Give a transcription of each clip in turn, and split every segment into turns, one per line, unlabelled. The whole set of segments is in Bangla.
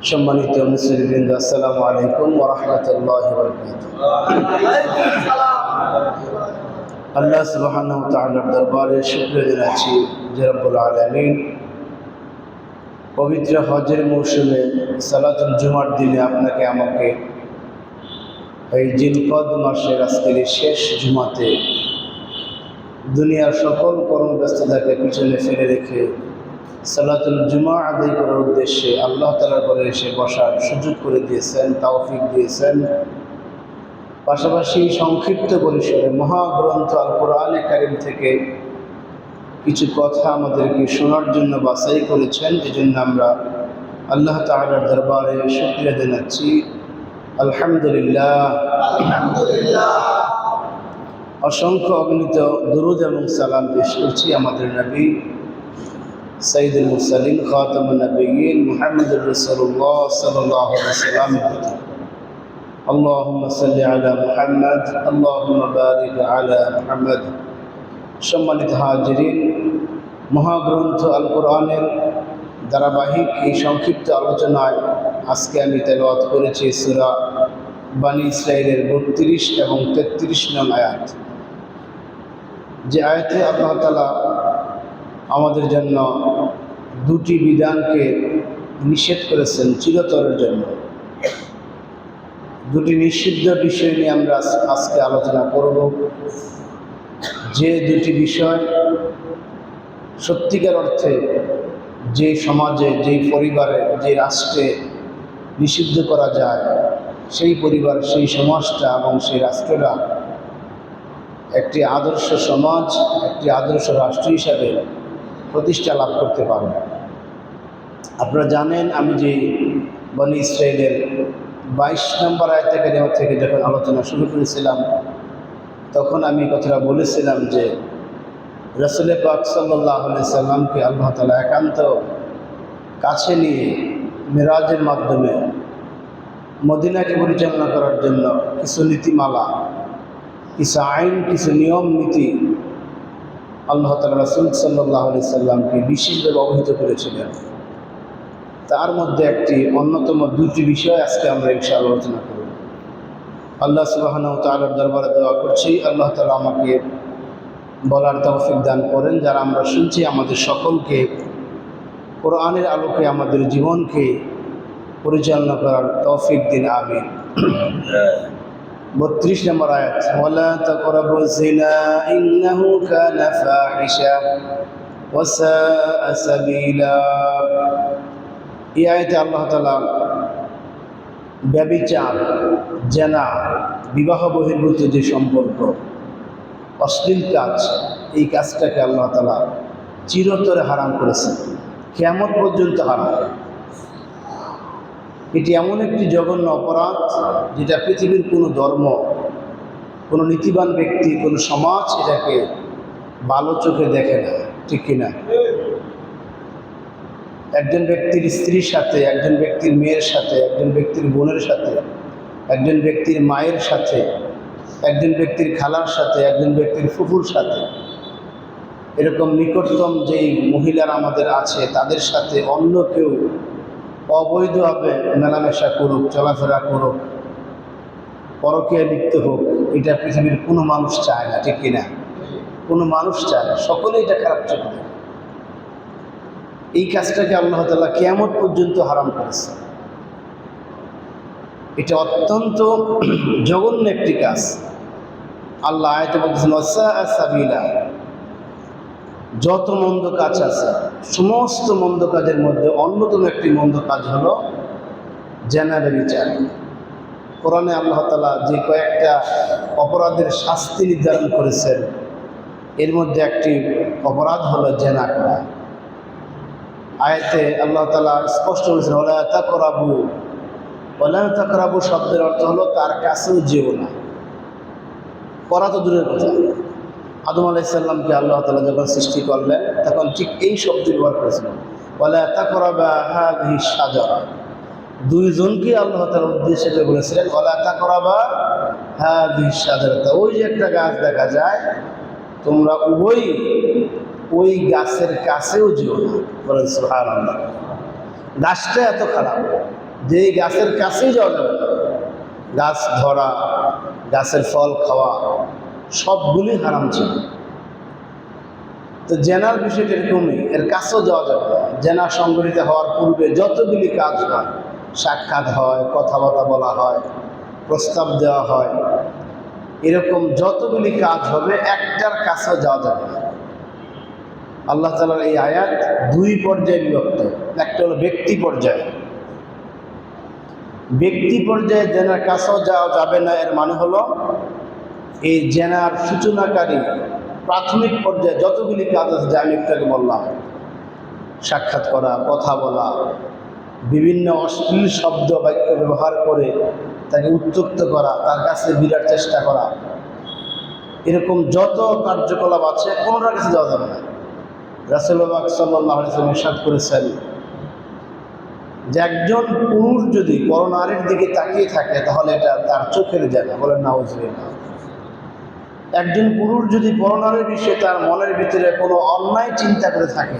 সম্মানিত মুসলিমবৃন্দ, আসসালামু আলাইকুম ওয়া রাহমাতুল্লাহি ওয়া বারাকাতুহু। আল্লাহ সুবহানাহু ওয়া তাআলার দরবারে শুকরিয়া জানাচ্ছি যে রব্বুল আলামিন পবিত্র হজের মৌসুমে সালাতুল জুমার দিনে আপনাকে আমাকে এই জিলকদ মাসের আজকের শেষ জুমাতে দুনিয়ার সকল কর্মব্যস্ততাকে পিছনে ফেলে রেখে সালাতুল জুমা আদায় করার উদ্দেশ্যে আল্লাহ তাআলার ঘরে এসে বসার সুযোগ করে দিয়েছেন, তৌফিক দিয়েছেন। পাশাপাশি সংক্ষিপ্ত পরিসরে মহাগ্রন্থ আল কোরআনে কারীম থেকে কিছু কথা আমাদেরকে শোনার জন্য বাছাই করেছেন। এজন্য আমরা আল্লাহ তাআলার দরবারে শুকরিয়া জানাচ্ছি। আলহামদুলিল্লাহ। অসংখ্য অগণিত দুরূদ এবং সালাম পেশ করছি আমাদের নবী সাইয়্যিদুল মুরসালিন খাতামুন নবিয়্যিন মুহাম্মদুর রাসূলুল্লাহ সাল্লাল্লাহু আলাইহি ওয়াসাল্লামের প্রতি। আল্লাহুম্মা সাল্লি আলা মুহাম্মদ, আল্লাহুম্মা বারিক আলা মুহাম্মদ। সম্মানিত হাজিরিন, মহাগ্রন্থ আল কোরআনের ধারাবাহিক এই সংক্ষিপ্ত আলোচনায় আজকে আমি তেলাওয়াত করেছি সূরা বনী ইসরাঈলের 32 এবং 33 নং আয়াত। যে আয়াতে আল্লাহ তাআলা আমাদের জন্য দুটি বিধানকে নিষেধ করেছেন চিরতরের জন্য। দুটি নিষিদ্ধ বিষয় নিয়ে আমরা আজকে আলোচনা করব। যে দুটি বিষয় সত্যিকার অর্থে যে সমাজে, যেই পরিবারে, যে রাষ্ট্রে নিষিদ্ধ করা যায়, সেই পরিবার, সেই সমাজটা এবং সেই রাষ্ট্রটা একটি আদর্শ সমাজ, একটি আদর্শ রাষ্ট্র হিসাবে প্রতিষ্ঠা লাভ করতে পারবে। আপনারা জানেন, আমি যে বনী ইসরাঈলের 22 নম্বর আয়াত থেকে যখন আলোচনা শুরু করেছিলাম, তখন আমি কথাটা বলেছিলাম যে রাসূল পাক সাল্লাল্লাহু আলাইহি সাল্লামকে আল্লাহ তাআলা একান্ত কাছে নিয়ে মেরাজের মাধ্যমে মদিনাকে পরিচালনা করার জন্য কিছু নীতিমালা, কিছু আইন, কিছু নিয়ম নীতি আল্লাহ তাআলা রাসূল সাল্লাল্লাহু আলাইহি সাল্লামকে বিশেষভাবে অবহিত করেছিলেন। তার মধ্যে একটি অন্যতম দুটি বিষয় আজকে আমরা ইনশাআল্লাহ আলোচনা করব। আল্লাহ সুবহানাহু ওয়া তাআলার দরবারে দোয়া করছি আল্লাহ তাআলা আমাকে বলার তৌফিক দান করেন। যারা আমরা শুনছি আমাদের সকলকে কোরআনের আলোকে আমাদের জীবনকে পরিচালনা করার তৌফিক দিন, আমিন। 32 নম্বর আয়াত, ওয়ালা তাকরাবু যিনা ইন্নাহু কানা ফাহিশা ওয়া সাআ সাবিলা। এই আয়াতে আল্লাহ তাআলা ব্যভিচার, জেনা, বিবাহ বহির্ভূত যে সম্পর্ক, অশ্লীল কাজ, এই কাজটাকে আল্লাহ তাআলা চিরতরে হারাম করেছেন, কিয়ামত পর্যন্ত হারাম। এটি এমন একটি জঘন্য অপরাধ যেটা পৃথিবীর কোনো ধর্ম, কোনো নীতিবান ব্যক্তি, কোনো সমাজ এটাকে ভালো চোখে দেখে না, ঠিক কিনা? একজন ব্যক্তির স্ত্রীর সাথে, একজন ব্যক্তির মেয়ের সাথে, একজন ব্যক্তির বোনের সাথে, একজন ব্যক্তির মায়ের সাথে, একজন ব্যক্তির খালার সাথে, একজন ব্যক্তির ফুফুর সাথে, এরকম নিকটতম যেই মহিলারা আমাদের আছে তাদের সাথে অন্য কেউ অবৈধভাবে মেলামেশা করুক, চলাফেরা করুক, পরকীয়ায় লিপ্ত হোক, এটা পৃথিবীর কোনো মানুষ চায় না, ঠিক কিনা? কোনো মানুষ চায় না, সকলেই এটা খারাপ চোখে দেখে। এই কাজটাকে আল্লাহ তাআলা কিয়ামত পর্যন্ত হারাম করেছে। এটা অত্যন্ত জঘন্য একটি কাজ। আল্লাহ আয়াতে বলতেছেন ওয়াসাআ সাবিলা। যত মন্দ কাজ আছে, সমস্ত মন্দ কাজের মধ্যে অন্যতম একটি মন্দ কাজ হলো জেনা, ব্যভিচার। কোরআনে আল্লাহ তাআলা যে কয়েকটা অপরাধের শাস্তি নির্ধারণ করেছেন, এর মধ্যে একটি অপরাধ হলো জেনা করা। আয়াতে আল্লাহ তাআলা স্পষ্ট বলেছেন ওয়ালা তাকরাবু। ওয়ালা তাকরাবু শব্দের অর্থ হলো তার কাছেও যেও না। করা তো দূরের কথা। আদম আলাইহিস সালামকে আল্লাহ তাআলা যখন সৃষ্টি করলেন তখন ঠিক এই শব্দ ব্যবহার করেছিলেন, ওয়ালা তাকরাবা হাযিহি শাজারা। দুইজনকে আল্লাহ তাআলা উদ্দেশ্য করে বলেছিলেন ওয়ালা তাকরাবা হাযিহি শাজারা। ওই যে একটা গাছ দেখা যায়, তোমরা উভয়ই ওই গাছের কাছেও যেও না। বলেন সুবহানাল্লাহ। গাছটা এত খারাপ, যে গাছের কাছেই যাওয়া যাবে না। গাছ ধরা, গাছের ফল খাওয়া সবগুলি হারাম ছিল। তো জেনার বিষয়টা এরকমই, এর কাছেও যাওয়া যাবে না। জেনা সংগঠিত হওয়ার পূর্বে যতগুলি কাজ হয়, সাক্ষাৎ হয়, কথাবার্তা বলা হয়, প্রস্তাব দেওয়া হয়, এরকম যতগুলি কাজ হবে একটার কাছেও যাওয়া যাবে না। আল্লাহ তাআলার এই আয়াত দুই পর্যায়ে বিভক্ত। একটা হলো ব্যক্তি পর্যায়ে। ব্যক্তি পর্যায়ে জেনার কাছেও যাওয়া যাবে না, এর মানে হলো এই জেনার সূচনাকারী প্রাথমিক পর্যায়ে যতগুলি কাজ আছে, যা আমি একটু বললাম, সাক্ষাৎ করা, কথা বলা, বিভিন্ন অশ্লীল শব্দ বাক্য ব্যবহার করে তাকে উত্ত্যক্ত করা, তার কাছে বিরাট চেষ্টা করা, এরকম যত কার্যকলাপ আছে কোনোটার কাছে যাওয়া যাবে না। রাসূলুল্লাহ সাল্লাল্লাহু আলাইহি ওয়াসাল্লাম ইরশাদ করেছেন যে একজন পুরুষ যদি পরনারীর দিকে তাকিয়ে থাকে তাহলে এটা তার চোখের জায়গা, বলেন নাউজুবিল্লাহ। একজন পুরুষ যদি পরনারীর বিষয়ে তার মনের ভিতরে কোনো অন্যায় চিন্তা করে থাকে,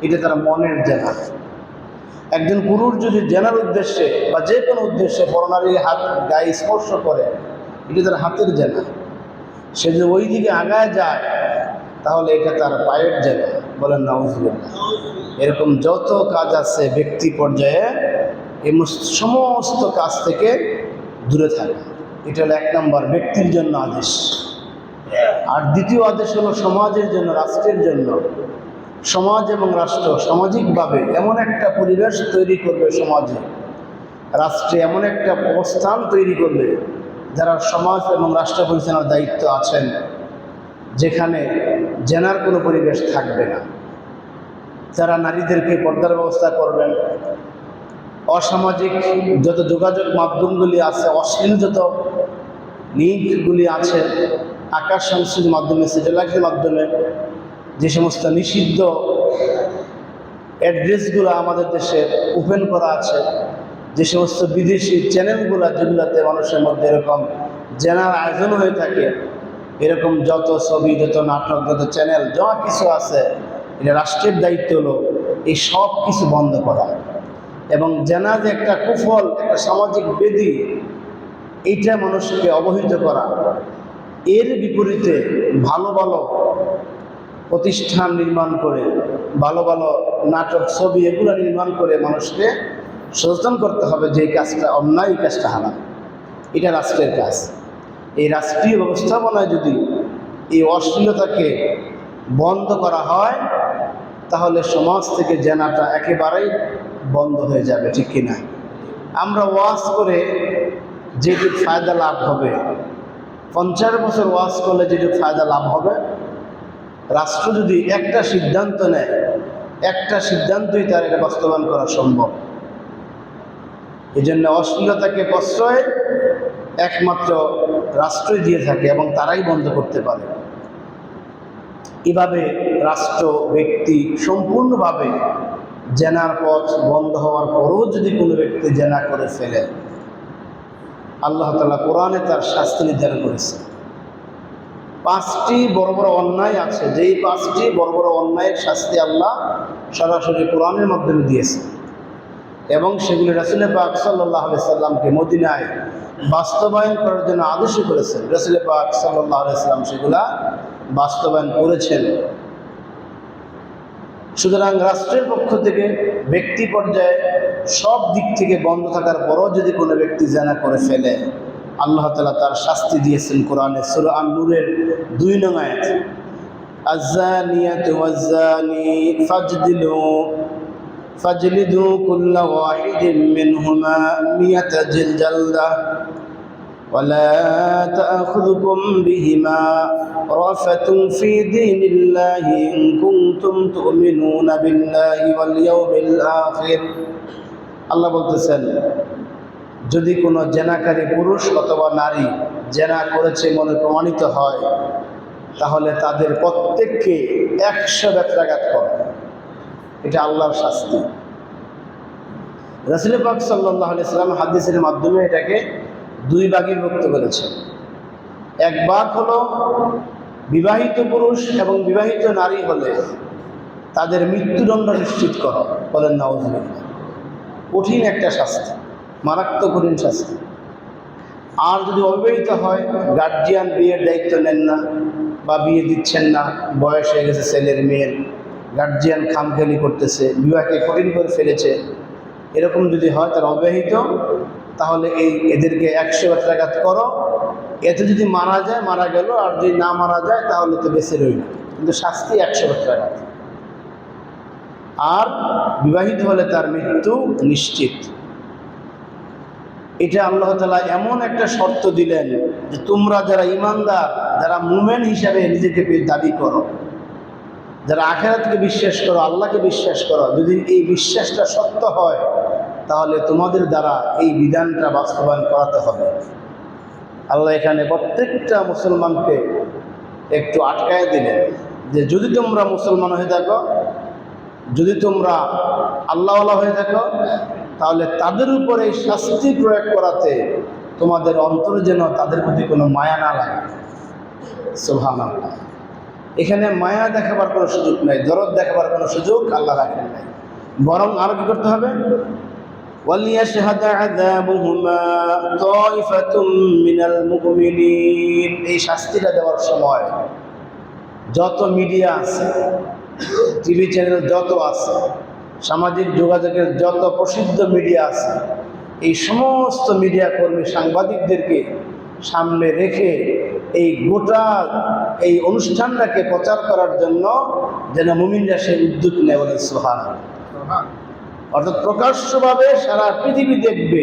এটা তার মনের জায়গা। একজন পুরুষ যদি জেনার উদ্দেশ্যে বা যে কোনো উদ্দেশ্যে পরনারীর হাত গায়ে স্পর্শ করে, এটা তার হাতের জায়গা। সে যদি ওই দিকে আগায় যায় তাহলে এটা তার পায়ের জায়গা, বলেন নাউজুবিল্লাহ। এরকম যত কাজ আছে ব্যক্তি পর্যায়ে, এই সমস্ত কাজ থেকে দূরে থাকা, এটা হলো 1 নম্বর ব্যক্তির জন্য আদেশ। আর দ্বিতীয় আদেশ হলো সমাজের জন্য, রাষ্ট্রের জন্য। সমাজ এবং রাষ্ট্র সামাজিকভাবে এমন একটা পরিবেশ তৈরি করবে, সমাজে রাষ্ট্রে এমন একটা অবস্থান তৈরি করবে যারা সমাজ এবং রাষ্ট্র পরিচালনার দায়িত্ব আছেন, যেখানে জেনার কোনো পরিবেশ থাকবে না। যারা নারীদেরকে পর্দার ব্যবস্থা করবেন, অসামাজিক যত যোগাযোগ মাধ্যমগুলি আছে, অশ্লীল যত লিঙ্কগুলি আছে, আকাশ সংস্কৃতির মাধ্যমে, স্যাটেলাইটের মাধ্যমে যে সমস্ত নিষিদ্ধ অ্যাড্রেসগুলো আমাদের দেশে ওপেন করা আছে, যে সমস্ত বিদেশি চ্যানেলগুলো যেগুলোতে মানুষের মধ্যে এরকম জেনার আয়োজন হয়ে থাকে, এরকম যত ছবি, যত নাটক, যত চ্যানেল, যা কিছু আছে, এটা রাষ্ট্রের দায়িত্ব হলো এই সব কিছু বন্ধ করা। এবং জেনা যে একটা কুফল, একটা সামাজিক বেদি, এইটা মানুষকে অবহিত করা। এর বিপরীতে ভালো ভালো প্রতিষ্ঠান নির্মাণ করে, ভালো ভালো নাটক, ছবি এগুলো নির্মাণ করে মানুষকে সচেতন করতে হবে যে এই কাজটা অন্যায়, এই কাজটা হারাম। এটা রাষ্ট্রের কাজ। এই রাষ্ট্রীয় ব্যবস্থাপনায় যদি এই অশ্লীলতাকে বন্ধ করা হয় তাহলে সমাজ থেকে জেনাটা একেবারেই বন্ধ হয়ে যাবে, ঠিক কিনা? আমরা ওয়াজ করে যেটুকু ফায়দা লাভ হবে, 50 বছর ওয়াজ করলে যেটুকু ফায়দা লাভ হবে, রাষ্ট্র যদি একটা সিদ্ধান্ত নেয়, একটা সিদ্ধান্তই তার এটা বাস্তবায়ন করা সম্ভব। এই জন্য অশ্লীলতাকে প্রশ্রয় একমাত্র রাষ্ট্রই দিয়ে থাকে এবং তারাই বন্ধ করতে পারে। এভাবে রাষ্ট্র, ব্যক্তি সম্পূর্ণভাবে জেনার পথ বন্ধ হওয়ার পরও যদি কোনো ব্যক্তি জেনা করে ফেলে, আল্লাহ তাআলা কোরআনে তার শাস্তি নির্ধারণ করেছে। 5টি বড় বড় অন্যায় আছে, যেই 5টি বড় বড় অন্যায়ের শাস্তি আল্লাহ সরাসরি কোরআনের মাধ্যমে দিয়েছে এবং সেগুলি রাসূল পাক সাল্লাল্লাহু আলাইহি সাল্লামকে মদিনায় বাস্তবায়ন করার জন্য আদেশ করেছেন। রাসূল পাক সাল্লাল্লাহু আলাইহি সাল্লাম সেগুলা বাস্তবায়ন করেছেন। সুতরাং রাষ্ট্রের পক্ষ থেকে ব্যক্তি পর্যায়ে সব দিক থেকে বন্ধ থাকার পরও যদি কোনো ব্যক্তি জেনা করে ফেলে, আল্লাহ তাআলা তার শাস্তি দিয়েছেন কোরআনে সূরা আন-নূরের 2 নং আয়াত, আয-যানিয়াতু ওয়াজ-যানি ফাজলিদু কুল্লা ওয়াহিদিন মিনহুমা মিয়াতা জিলজাল্লাহ ولا تأخذكم بهما رأفة في دين الله إن كنتم تؤمنون بالله واليوم الآخر। আল্লাহ বলতেছেন, যদি কোনো জেনাকারী পুরুষ অথবা নারী জেনা করেছে মনে প্রমাণিত হয় তাহলে তাদের প্রত্যেককে 100 বেত্রাঘাত করে। এটা আল্লাহর শাস্তি। রাসূল পাক সাল্লাল্লাহু আলাইহি সাল্লাম হাদিসের মাধ্যমে এটাকে 2 ভাগে বিভক্ত করেছেন। এক ভাগ হলো বিবাহিত পুরুষ এবং বিবাহিত নারী হলে তাদের মৃত্যুদণ্ড নিশ্চিত করা, বলেন নাউজুবিল্লাহ। কঠিন একটা শাস্তি। মারাত্মক কঠিন শাস্তি। আর যদি অবিবাহিত হয়, গার্জিয়ান বিয়ের দায়িত্ব নেন না বা বিয়ে দিচ্ছেন না, বয়স হয়ে গেছে ছেলের মেয়ের, গার্জিয়ান খামখেয়ালি করতেছে, বিবাহকে কঠিন করে ফেলেছে, এরকম যদি হয় তারা অবিবাহিত, তাহলে এদেরকে 100 বেত্রাঘাত করো। এতে যদি মারা যায় মারা গেল, আর যদি না মারা যায় তাহলে তো বেঁচে রইল, কিন্তু শাস্তি 100 বেত্রাঘাত। আর বিবাহিত হলে তার মৃত্যু নিশ্চিত। এটা আল্লাহ তাআলা এমন একটা শর্ত দিলেন যে তোমরা যারা ঈমানদার, যারা মুমিন হিসাবে নিজেকে দাবি করো, যারা আখিরাতকে বিশ্বাস করো, আল্লাহকে বিশ্বাস করো, যদি এই বিশ্বাসটা সত্য হয় তাহলে তোমাদের দ্বারা এই বিধানটা বাস্তবায়ন করাতে হবে। আল্লাহ এখানে প্রত্যেকটা মুসলমানকে একটু আটকায় দিলেন যে যদি তোমরা মুসলমান হয়ে থাকো, যদি তোমরা আল্লাহওয়ালা হয়ে থাকো, তাহলে তাদের উপরে শাস্তি প্রয়োগ করাতে তোমাদের অন্তরে যেন তাদের প্রতি কোনো মায়া না লাগে। সুবহানাল্লাহ। এখানে মায়া দেখাবার কোনো সুযোগ নাই, দরদ দেখাবার কোনো সুযোগ আল্লাহ রাখেন নাই, বরং আরো কি করতে হবে, ওয়ালিয়াশহাদ আযাবুহুমা তায়ফাতুম মিনাল মুমিনিন। এই শাস্তিটা দেওয়ার সময় যত মিডিয়া আছে, টিভি চ্যানেল যত আছে, সামাজিক যোগাযোগের যত প্রসিদ্ধ মিডিয়া আছে, এই সমস্ত মিডিয়া কর্মী সাংবাদিকদেরকে সামনে রেখে এই গোটা এই অনুষ্ঠানটাকে প্রচার করার জন্য যেন মুমিনরা সে উদ্যোগ নেয়, বলে সুবহানাল্লাহ। অর্থাৎ প্রকাশ্যভাবে সারা পৃথিবী দেখবে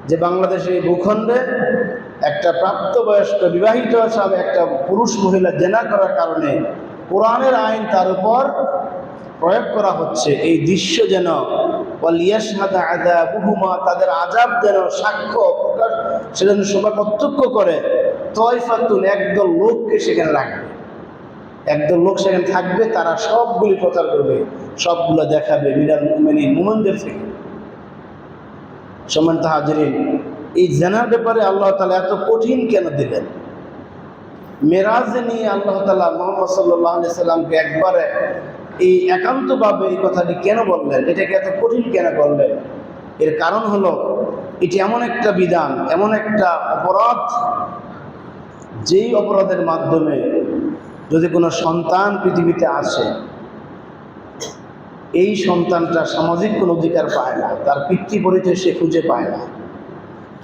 যে বাংলাদেশের এই ভূখণ্ডে একটা প্রাপ্তবয়স্ক বিবাহিত হিসাবে একটা পুরুষ মহিলা জেনা করার কারণে কোরআনের আইন তার উপর প্রয়োগ করা হচ্ছে। এই দৃশ্য যেন ওয়ালিয়াশহাদা আযাবুহুমা, তাদের আযাব যেন সাক্ষ্য প্রকাশ সেজন্য সবাই প্রত্যক্ষ করে, তায়ফাতুন, একদল লোককে সেখানে রাখবে, একদল লোক সেখানে থাকবে, তারা সবগুলি প্রচার করবে, সবগুলো দেখাবে মিনাল মুমিনিন, মুমিনদের থেকে। সম্মানিত হাজিরিন, এই জেনার ব্যাপারে আল্লাহ তাআলা এত কঠিন কেন দিলেন? মেরাজ নিয়ে আল্লাহ তাআলা মুহাম্মদ সাল্লাল্লাহু আলাইহি সাল্লামকে একবারে এই একান্তভাবে এই কথাটি কেন বললেন, এটাকে এত কঠিন কেন করলেন? এর কারণ হলো এটি এমন একটা বিধান, এমন একটা অপরাধ, যেই অপরাধের মাধ্যমে যদি কোনো সন্তান পৃথিবীতে আসে, এই সন্তানটা সামাজিক কোনো অধিকার পায় না, তার পিতৃ পরিচয় সে খুঁজে পায় না,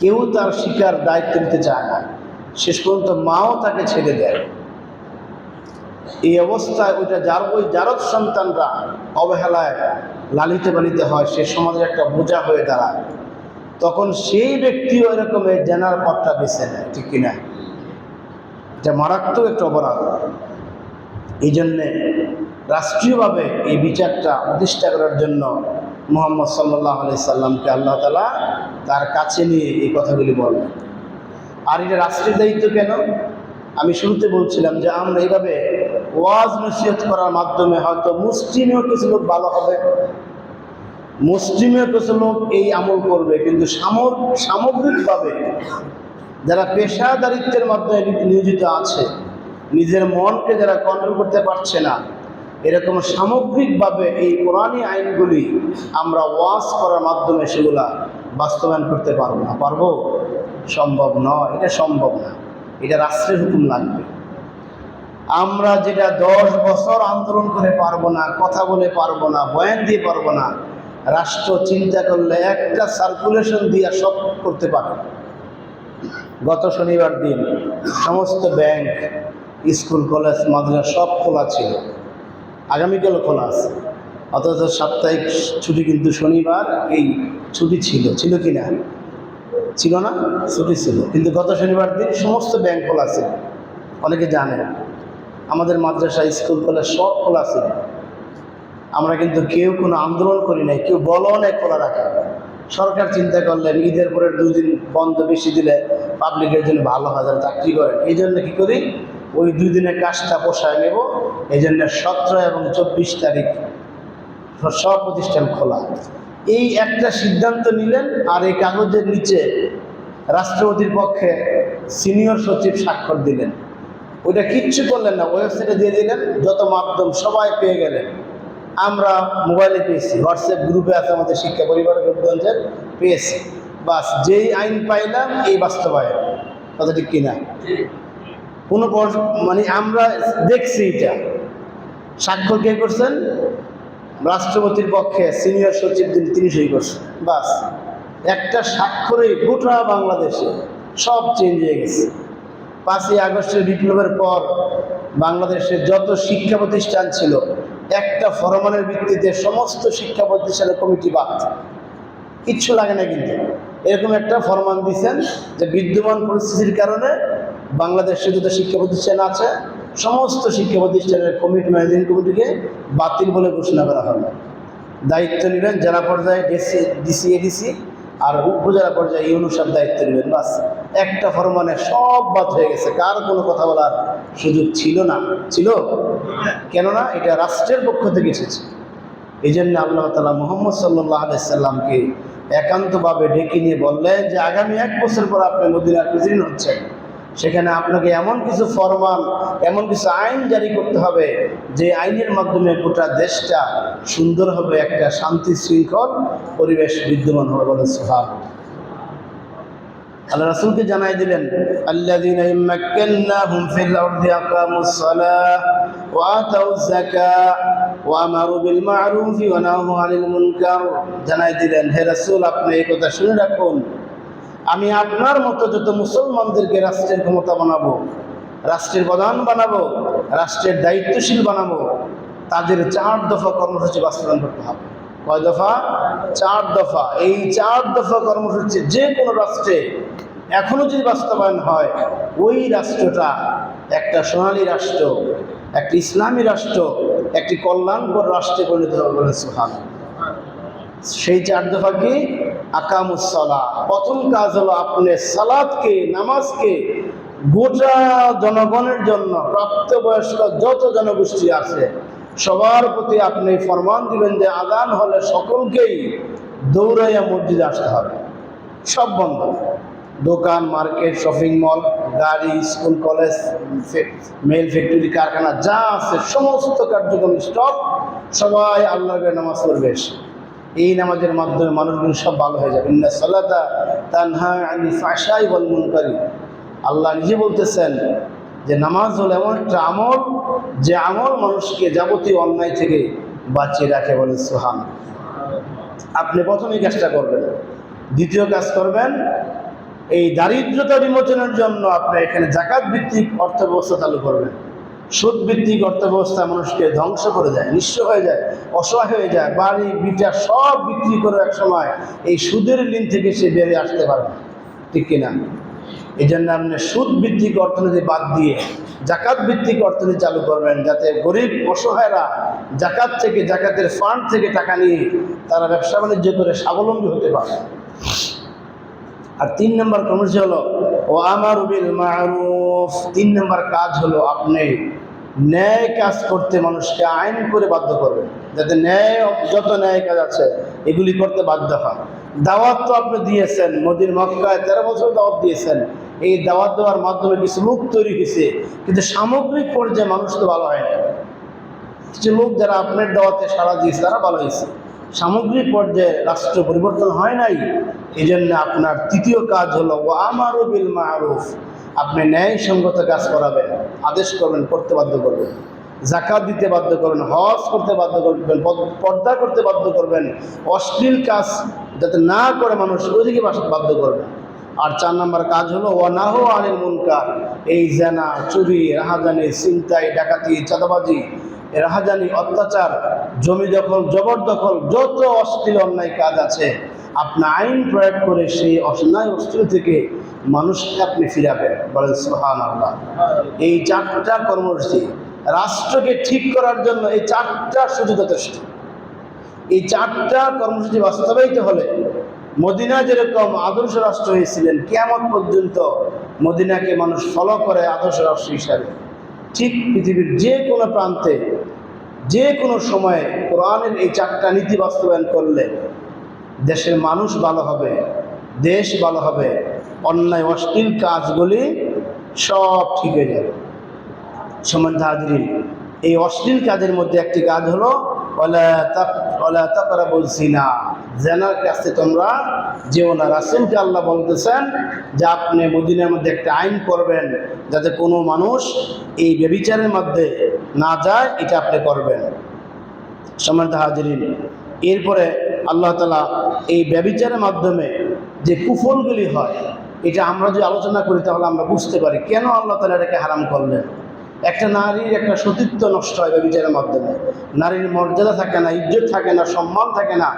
কেউ তার শিকার দায়িত্ব নিতে চায় না, শেষ পর্যন্ত মাও তাকে ছেড়ে দেয়। এই অবস্থায় ওই জারদ সন্তানরা অবহেলায় লালিত পালিত হয়, সে সমাজের একটা বোঝা হয়ে দাঁড়ায়, তখন সেই ব্যক্তিও এরকম এই জেনার পথটা বেছে নেয়, ঠিক কিনা? এটা মারাত্মক একটা অপরাধ। এই জন্যে রাষ্ট্রীয়ভাবে এই বিচারটা প্রতিষ্ঠা করার জন্য মুহাম্মদ সাল্লাল্লাহু আলাইহি সাল্লামকে আল্লাহ তাআলা তার কাছে নিয়ে এই কথাগুলি বলেন। আর এটা রাষ্ট্রের দায়িত্ব কেন? আমি শুরুতে বলছিলাম যে আমরা এইভাবে ওয়াজ নসিহত করার মাধ্যমে হয়তো মুসলিমেও কিছু লোক ভালো হবে, মুসলিমেও কিছু লোক এই আমল করবে, কিন্তু সামগ্রিকভাবে যারা পেশাদারিত্বের মাধ্যমে নিয়োজিত আছে, নিজের মনকে যারা কন্ট্রোল করতে পারছে না, এরকম সামগ্রিকভাবে এই কোরআনী আইনগুলি আমরা ওয়াজ করার মাধ্যমে সেগুলা বাস্তবায়ন করতে পারবো না। পারবো? সম্ভব নয়, এটা সম্ভব না, এটা রাষ্ট্রের হুকুম লাগবে। আমরা যেটা 10 বছর আন্দোলন করে পারবো না, কথা বলে পারবো না, বয়ান দিয়ে পারবো না, রাষ্ট্র চিন্তা করলে একটা সার্কুলেশন দিয়ে সব করতে পারে। গত শনিবার দিন সমস্ত ব্যাংক, স্কুল, কলেজ, মাদ্রাসা সব খোলা ছিল, আগামীকালও খোলা আছে, অথচ সাপ্তাহিক ছুটি, কিন্তু শনিবার এই ছুটি ছিল কি না? ছিল না, ছুটি ছিল, কিন্তু গত শনিবার দিন সমস্ত ব্যাংক খোলা ছিল। অনেকে জানে আমাদের মাদ্রাসা, স্কুল, কলেজ সব খোলা ছিল। আমরা কিন্তু কেউ কোনো আন্দোলন করি নাই, কেউ বলও নাই খোলা রাখা। সরকার চিন্তা করলেন ঈদের পরের 2 দিন বন্ধ বেশি দিলে পাবলিকের জন্য ভালো হয়, যারা চাকরি করেন। এই জন্য কী করি, ওই 2 দিনের কাজটা পোষায় নেব, এই জন্য 17 এবং 24 তারিখ সব প্রতিষ্ঠান খোলা। এই একটা সিদ্ধান্ত নিলেন, আর এই কাগজের নিচে রাষ্ট্রপতির পক্ষে সিনিয়র সচিব স্বাক্ষর দিলেন। ওইটা কিচ্ছু করলেন না, ওয়েবসাইটে দিয়ে দিলেন, যত মাধ্যম সবাই পেয়ে গেলেন। আমরা মোবাইলে পেয়েছি, হোয়াটসঅ্যাপ গ্রুপে আছে আমাদের শিক্ষা পরিবারের রূপগঞ্জের, পেয়েছি। বাস যেই আইন পাইলাম এই বাস্তবায়ন, কথা ঠিক কিনা? কোনো মানে আমরা দেখছি এটা, স্বাক্ষর কে করছেন? রাষ্ট্রপতির পক্ষে সিনিয়র সচিব তিনি সই করছেন। বাস একটা স্বাক্ষরে গোটা বাংলাদেশে সব চেঞ্জ হয়ে গেছে। 5ই আগস্টের বিপ্লবের পর বাংলাদেশের যত শিক্ষা প্রতিষ্ঠান ছিল, একটা ফরমানের ভিত্তিতে সমস্ত শিক্ষা প্রতিষ্ঠানের কমিটি বাদ, কিচ্ছু লাগে না। কিন্তু এরকম একটা ফরমান দিচ্ছেন যে বিদ্যমান পরিস্থিতির কারণে বাংলাদেশে যত শিক্ষা প্রতিষ্ঠান আছে সমস্ত শিক্ষা প্রতিষ্ঠানের কমিটি, ম্যানেজিং কমিটিকে বাতিল বলে ঘোষণা করা হবে। দায়িত্ব নেবেন জেলা পর্যায়ে ডিসি, এডিসি, আর উপজেলা পর্যায়ে ইউনো সব দায়িত্ব নেবেন। বাস একটা ফরমানে সব বাদ হয়ে গেছে, কার কোনো কথা বলার সুযোগ ছিল না। ছিল? কেননা এটা রাষ্ট্রের পক্ষ থেকে এসেছে। এই জন্য আল্লাহ তাআলা মুহাম্মদ সাল্লাল্লাহু আলাইহি সাল্লামকে একান্তভাবে ডেকে নিয়ে বললেন যে আগামী 1 বছর পর আপনি মদিনার প্রেসিডেন্ট হচ্ছেন, সেখানে আপনাকে এমন কিছু ফরমান, এমন কিছু আইন জারি করতে হবে যে আইনের মাধ্যমে গোটা দেশটা সুন্দর হবে, একটা শান্তি শৃঙ্খল পরিবেশ বিদ্যমান হবে। বলেন সুবহানাল্লাহ। আল্লাহ রাসূলকে জানাই দিলেন, আল্লাযীনা ইম্মাক্কান্নাহুম ফিল আরদি আকামুস সালাহ ওয়া আতাউয যাকাহ ওয়া আমারু বিল মা'রুফি ওয়া নাহাউ আনিল মুনকার। জানাই দিলেন, হে রাসূল আপনি এই কথা শুনে রাখুন, আমি আপনার মতো যত মুসলমানদেরকে রাষ্ট্রের ক্ষমতা বানাবো, রাষ্ট্রের প্রধান বানাবো, রাষ্ট্রের দায়িত্বশীল বানাবো, তাদের 4 দফা কর্মসূচি বাস্তবায়ন করতে হবে। কয় দফা? 4 দফা। এই 4 দফা কর্মসূচি যে কোনো রাষ্ট্রে এখনো যদি বাস্তবায়ন হয়, ওই রাষ্ট্রটা একটা সোনালী রাষ্ট্র, একটি ইসলামী রাষ্ট্র, একটি কল্যাণকর রাষ্ট্রে পরিণত হবে। বলে সুবহানাল্লাহ। সেই 4 দফা কি? আকামুস সালাহ। প্রথম কাজ হলো আপনি সালাতকে, নামাজকে গোটা জনগণের জন্য, প্রাপ্তবয়স্ক যত জনগোষ্ঠী আছে সবার প্রতি আপনি ফরমান দিবেন যে আযান হলে সকলকেই দৌড়াইয়া মসজিদে আসতে হবে। সব বন্ধ, দোকান, মার্কেট, শপিং মল, গাড়ি, স্কুল, কলেজ, মেল ফ্যাক্টরি, কারখানা যা আছে সমস্ত কার্যক্রম স্টপ, সবাই আল্লাহর নামাজ পড়বে। এই নামাজের মাধ্যমে মানুষগুলো সব ভালো হয়ে যাবে। ইন্না সালাতা তানহা আনিল ফাহশাই ওয়াল মুনকার। আল্লাহ নিজে বলতেছেন যে নামাজ হলো এমন একটা আমল, যে আমল মানুষকে যাবতীয় অন্যায় থেকে বাঁচিয়ে রাখে। বলে সুবহানাল্লাহ। আপনি প্রথমেই কাজটা করবেন। দ্বিতীয় কাজ করবেন, এই দারিদ্রতা বিমোচনের জন্য আপনি এখানে যাকাত ভিত্তিক অর্থ ব্যবস্থা চালু করবেন। সুদ ভিত্তিক অর্থ ব্যবস্থা মানুষকে ধ্বংস করে দেয়, নিঃস্ব হয়ে যায়, অসহায় হয়ে যায়, বাড়ি ভিটা সব বিক্রি করে এক সময় এই সুদের ঋণ থেকে সে বেরিয়ে আসতে পারে না, ঠিক কিনা? এই জন্য আপনি সুদ ভিত্তিক অর্থনীতি বাদ দিয়ে যাকাত ভিত্তিক অর্থনীতি চালু করবেন, যাতে গরিব অসহায়রা যাকাত থেকে, যাকাতের ফান্ড থেকে টাকা নিয়ে তারা ব্যবসা বাণিজ্য করে স্বাবলম্বী হতে পারে। আর 3 নম্বর কর্মসূচি হলো ও আমারু বিল মা'রুফ। 3 নম্বর কাজ হলো আপনি ন্যায় কাজ করতে মানুষকে আইন করে বাধ্য করবেন, যাতে যত ন্যায় কাজ আছে এগুলি করতে বাধ্য হয়। দাওয়াত তো আপনি দিয়েছেন, মক্কায় 13 বছর দাওয়াত দিয়েছেন। এই দাওয়াত দেওয়ার মাধ্যমে কিছু লোক তৈরি হয়েছে, কিন্তু সামগ্রিক পর্যায়ে মানুষ তো ভালো হয় না। কিছু লোক যারা আপনার দাওয়াতে সাড়া দিয়েছে তারা ভালো হয়েছে, সামগ্রিক পর্যায়ে রাষ্ট্র পরিবর্তন হয় নাই। এই জন্য আপনার 3য় কাজ হলো ওয়া আমারু বিল মা'রুফ। আপনি ন্যায়সঙ্গত কাজ করাবেন, আদেশ করবেন, করতে বাধ্য করবেন। যাকাত দিতে বাধ্য করবেন, হজ করতে বাধ্য করবেন, পর্দা করতে বাধ্য করবেন, অশ্লীল কাজ যাতে না করে মানুষ ওইদিকে বাধ্য করবেন। আর 4 নম্বর কাজ হলো ওয়া নাহু আনিল মুনকার। এই জেনা, চুরি, রাহাজানি, ছিনতাই, ডাকাতি, চাঁদাবাজি, রাহাজানি, অত্যাচার, জমি দখল, জবরদখল, যত অশ্লীল অন্যায় কাজ আছে আপনি আইন প্রয়োগ করে সেই অন্যায় অশ্লীল থেকে মানুষকে আপনি ফিরাবেন। বলেন সুবহানাল্লাহ। এই 4টা কর্মসূচি রাষ্ট্রকে ঠিক করার জন্য, এই 4টা শুধু যথেষ্ট। এই 4টা কর্মসূচি বাস্তবায়িত হলে মদিনা যেরকম আদর্শ রাষ্ট্র হয়েছিলেন, কিয়ামত পর্যন্ত মদিনাকে মানুষ ফলো করে আদর্শ রাষ্ট্র হিসাবে, ঠিক পৃথিবীর যে কোনো প্রান্তে যে কোনো সময়ে কোরআনের এই 4টা নীতি বাস্তবায়ন করলে দেশের মানুষ ভালো হবে, দেশ ভালো হবে, অন্যায় অশ্লীল কাজগুলি সব ঠিক হয়ে যাবে। সম্মানিত হাজরিন, এই অশ্লীল কাজের মধ্যে একটি কাজ হলো ওয়ালা তাকরাবুজ জিনা, জিনার কাছে তোমরা যেও না। রাসূলকে আল্লাহ বলতেছেন যে আপনি মদিনার মধ্যে একটা আইন করবেন যাতে কোনো মানুষ এই ব্যভিচারের মধ্যে না যায়, এটা আপনি করবেন। সম্মানিত হাজিরিন, এরপরে আল্লাহ তাআলা এই ব্যভিচারের মাধ্যমে যে কুফলগুলি হয়, এটা আমরা যদি আলোচনা করি তাহলে আমরা বুঝতে পারি কেন আল্লাহ তাআলা এটাকে হারাম করলেন। একটা নারীর একটা সতীত্ব নষ্ট হয় ব্যভিচারের মাধ্যমে, নারীর মর্যাদা থাকে না, ইজ্জত থাকে না, সম্মান থাকে না,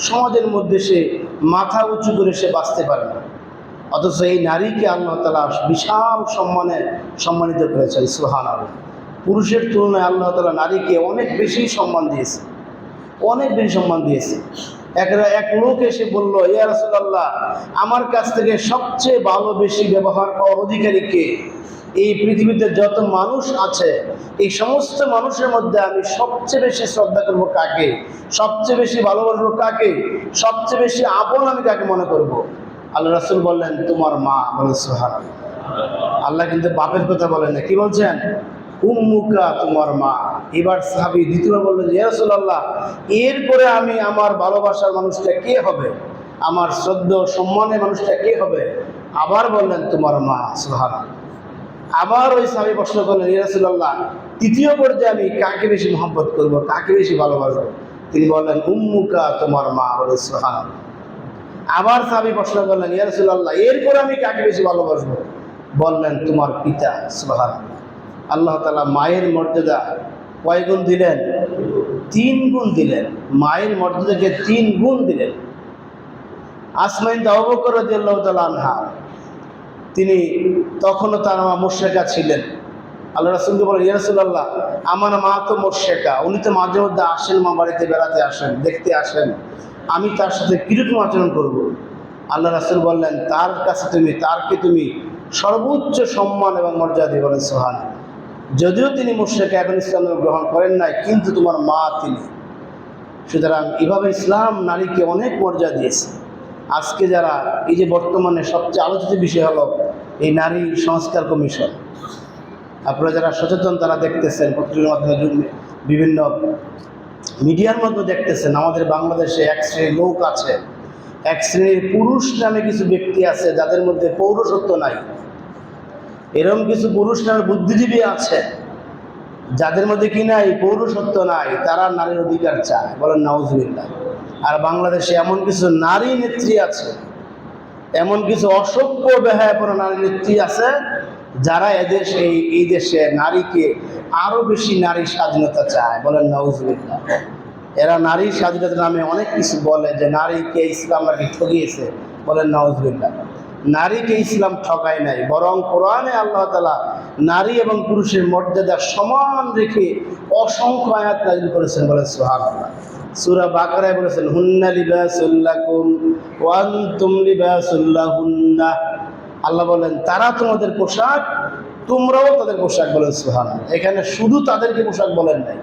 সমাজের মধ্যে সে মাথা উঁচু করে সে বাঁচতে পারে না। অথচ এই নারীকে আল্লাহ তাআলা বিশাল সম্মানিত করেছেন। সুবহানাল্লাহ। পুরুষের তুলনায় আল্লাহ তাআলা নারীকে অনেক বেশি সম্মান দিয়েছে, অনেক বেশি সম্মান দিয়েছে। এক লোক এসে বলল, ইয়া রাসূলুল্লাহ, আমার কাছ থেকে সবচেয়ে ভালো বেশি ব্যবহার পাওয়ার অধিকারী কে? এই পৃথিবীতে যত মানুষ আছে এই সমস্ত মানুষের মধ্যে আমি সবচেয়ে বেশি শ্রদ্ধা করবো কাকে, সবচেয়ে বেশি ভালোবাসবো কাকে, সবচেয়ে বেশি আপন আমি কাকে মনে করব? আল্লাহ রাসূল বললেন, তোমার মা। বলেন সুবহানাল্লাহ। আল্লাহ কিন্তু বাপের কথা বলেন না, কি বলছেন? উম্মুকা, তোমার মা। এবার সাহাবী দ্বিতীয়বার বললেন, ইয়া রাসূলুল্লাহ, এরপরে আমি আমার ভালোবাসার মানুষটা কে হবে, আমার শ্রদ্ধা সম্মানের মানুষটা কে হবে? আবার বললেন, তোমার মা। সুবহানাল্লাহ। আবার ওই সাহাবী প্রশ্ন করলেন, ইয়া রাসূলুল্লাহ, তৃতীয় পর্যায়ে আমি কাকে বেশি মহব্বত করব, কাকে বেশি ভালোবাসবো? তিনি বললেন, উম্মুকা, তোমার মা। বলেন সুবহানাল্লাহ। আবার সাহাবী প্রশ্ন করলেন, ইয়া রাসূলুল্লাহ, এরপর আমি কাকে বেশি ভালোবাসবো? বললেন, তোমার পিতা। সুবহানাল্লাহ। আল্লাহ তাআলা মায়ের মর্যাদা কয় গুণ দিলেন? 3 গুণ দিলেন। মায়ের মর্যাদাকে 3 গুণ দিলেন। আসমা বিনত আবু বকর রাদিয়াল্লাহু তাআলা আনহা, তিনি তখনও তার মা মুশরিকা ছিলেন। আল্লাহ রাসূলকে বলেন, ইয়া রাসূলুল্লাহ, আমার মা তো মুশরিকা, উনি তো মাঝে মধ্যে আসেন, মা বাড়িতে বেড়াতে আসেন, দেখতে আসেন, আমি তার সাথে কিরকম আচরণ করব? আল্লাহ রাসূল বললেন, তার কাছে তারকে তুমি সর্বোচ্চ সম্মান এবং মর্যাদা দিয়ে। বলেন সুবহানাল্লাহ। যদিও তিনি মুশরিকা, এখন ইসলাম গ্রহণ করেন নাই, কিন্তু তোমার মা তিনি। সুতরাং এভাবে ইসলাম নারীকে অনেক মর্যাদা দিয়েছে। আজকে যারা এই যে বর্তমানে সবচেয়ে আলোচিত বিষয় হলো এই নারী সংস্কার কমিশন, আপনারা যারা সচেতন তারা দেখতেছেন, পত্রিকার মাধ্যমে বিভিন্ন মিডিয়ার মধ্যে দেখতেছেন, আমাদের বাংলাদেশে এক শ্রেণীর লোক আছে, এক শ্রেণীর পুরুষ নামে কিছু ব্যক্তি আছে যাদের মধ্যে পৌরসত্ব নাই। এরকম কিছু পুরুষ নামে বুদ্ধিজীবী আছে যাদের মধ্যে কি নাই? পৌরসত্ব নাই। তারা নারীর অধিকার চায়। বলেন নাউজুবিল্লাহ। আর বাংলাদেশে এমন কিছু নারী নেত্রী আছে, এমন কিছু অসভ্য বেহায়াপনা নারী নেত্রী আছে যারা এই দেশে নারীকে আরো বেশি নারী স্বাধীনতা চায়। বলেন নাউজুবিল্লাহ। এরা নারী স্বাধীনতার নামে অনেক কিছু বলে যে নারীকে ইসলাম নাকি ঠকিয়েছে। বলেন নাউজুবিল্লাহ। নারীকে ইসলাম ঠকায় নাই, বরং কোরআনে আল্লাহ তাআলা নারী এবং পুরুষের মর্যাদা সমান রেখে অসংখ্য আয়াত নাযিল করেছেন। বলেন সুবহানাল্লাহ। সূরা বাকারায় বলেছেন, হুন্না লিবাসুল লাকুম ওয়া আনতুম লিবাসুল লাহুন্না। আল্লাহ বলেন, তারা তোমাদের পোশাক, তোমরাও তাদের পোশাক। বলেন সুবহানাল্লাহ। এখানে শুধু তাদেরকে পোশাক বলেন নাই,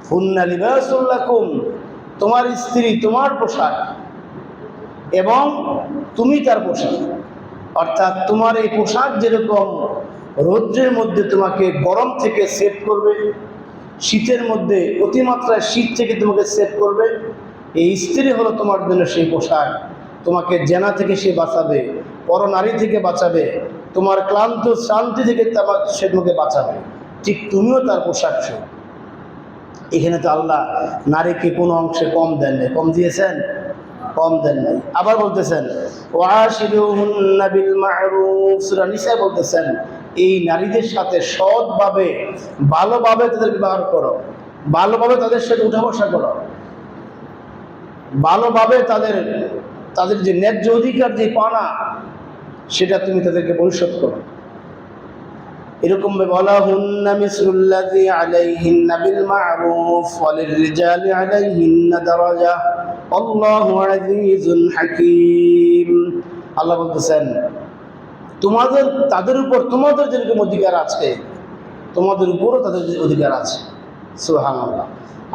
হুন্না লিবাসুল লাকুম, তোমার স্ত্রী তোমার পোশাক এবং তুমি তার পোশাক। অর্থাৎ তোমার এই পোশাক যেরকম রৌদ্রের মধ্যে তোমাকে গরম থেকে সেভ করবে, শীতের মধ্যে অতিমাত্রায় শীত থেকে তোমাকে সেভ করবে, এই স্ত্রী হলো তোমার জন্য সেই পোশাক। তোমাকে জেনা থেকে সে বাঁচাবে, পরনারী থেকে বাঁচাবে, তোমার ক্লান্ত শান্তি থেকে সে তোমাকে বাঁচাবে। ঠিক তুমিও তার পোশাক। এখানে তো আল্লাহ নারীকে কোনো অংশে কম দেন নাই। কম দিয়েছেন? কম দেন নাই। আবার বলতেছেন, ওয়াশিরুহুন্না বিল মা'রুফ। সূরা নিসা বলতেছেন, এই নারীদের সাথে সৎভাবে ভালোভাবে তাদের ব্যবহার করো, ভালোভাবে তাদের সাথে উঠা বসা করো, ভালোভাবে তাদের যে ন্যায্য অধিকার যে পানা সেটা তুমি তাদেরকে পরিশোধ করো। এরকম ওয়ালাহুন্না মিসলুল্লাযী আলাইহিন্না বিল মা'রুফ ওয়া লিররিজালি আলাইহিন্না দারাজা আল্লাহু আজিজুন হাকীম। আল্লাহ বলতেছেন, তাদের উপর তোমাদের যেরকম অধিকার আছে তোমাদের উপরও তাদের অধিকার আছে। সুবহানাল্লাহ।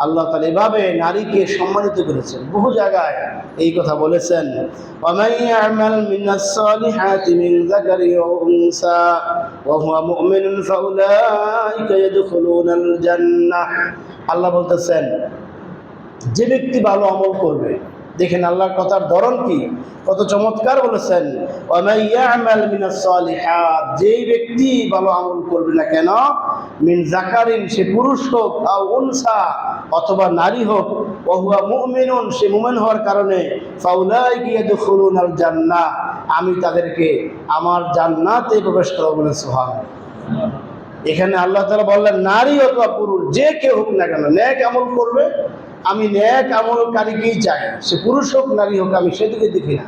আল্লাহ তাআলা এভাবে নারীকে সম্মানিত করেছেন। বহু জায়গায় এই কথা বলেছেন, ওয়ামান ইয়া'মাল মিনাস সালিহাতি মিন যাকারি ওয়া উনসা ওয়া হুয়া মুমিনুন ফাউলাইকা ইয়াদখুলুনাল জান্নাহ। আল্লাহ বলতেছেন, যে ব্যক্তি ভালো আমল করবে, দেখেন আল্লাহর কথার ধরন কি, কত চমৎকার বলেছেন, ওয়ামান ইয়ামাল মিনাস সালিহাত, যেই ব্যক্তি ভালো আমল করবে না কেন, মিন যাকারিন, সে পুরুষ হোক, আও উনসা, অথবা নারী হোক, ওয়া হুয়া মুমিনুন, সে মুমিন হওয়ার কারণে, ফাউলাইকা ইয়াদখুলুনাল জান্নাহ, আমি তাদেরকে আমার জান্নাতে প্রবেশ করাবো বলে সুবহানাল্লাহ। এখানে আল্লাহ তাআলা বললেন নারী অথবা পুরুষ যে কেউ হোক না কেন নেক আমল করবে, আমি নেক আমলকারীকেই চাই, সে পুরুষ হোক নারী হোক, আমি সেদিকে দেখি না,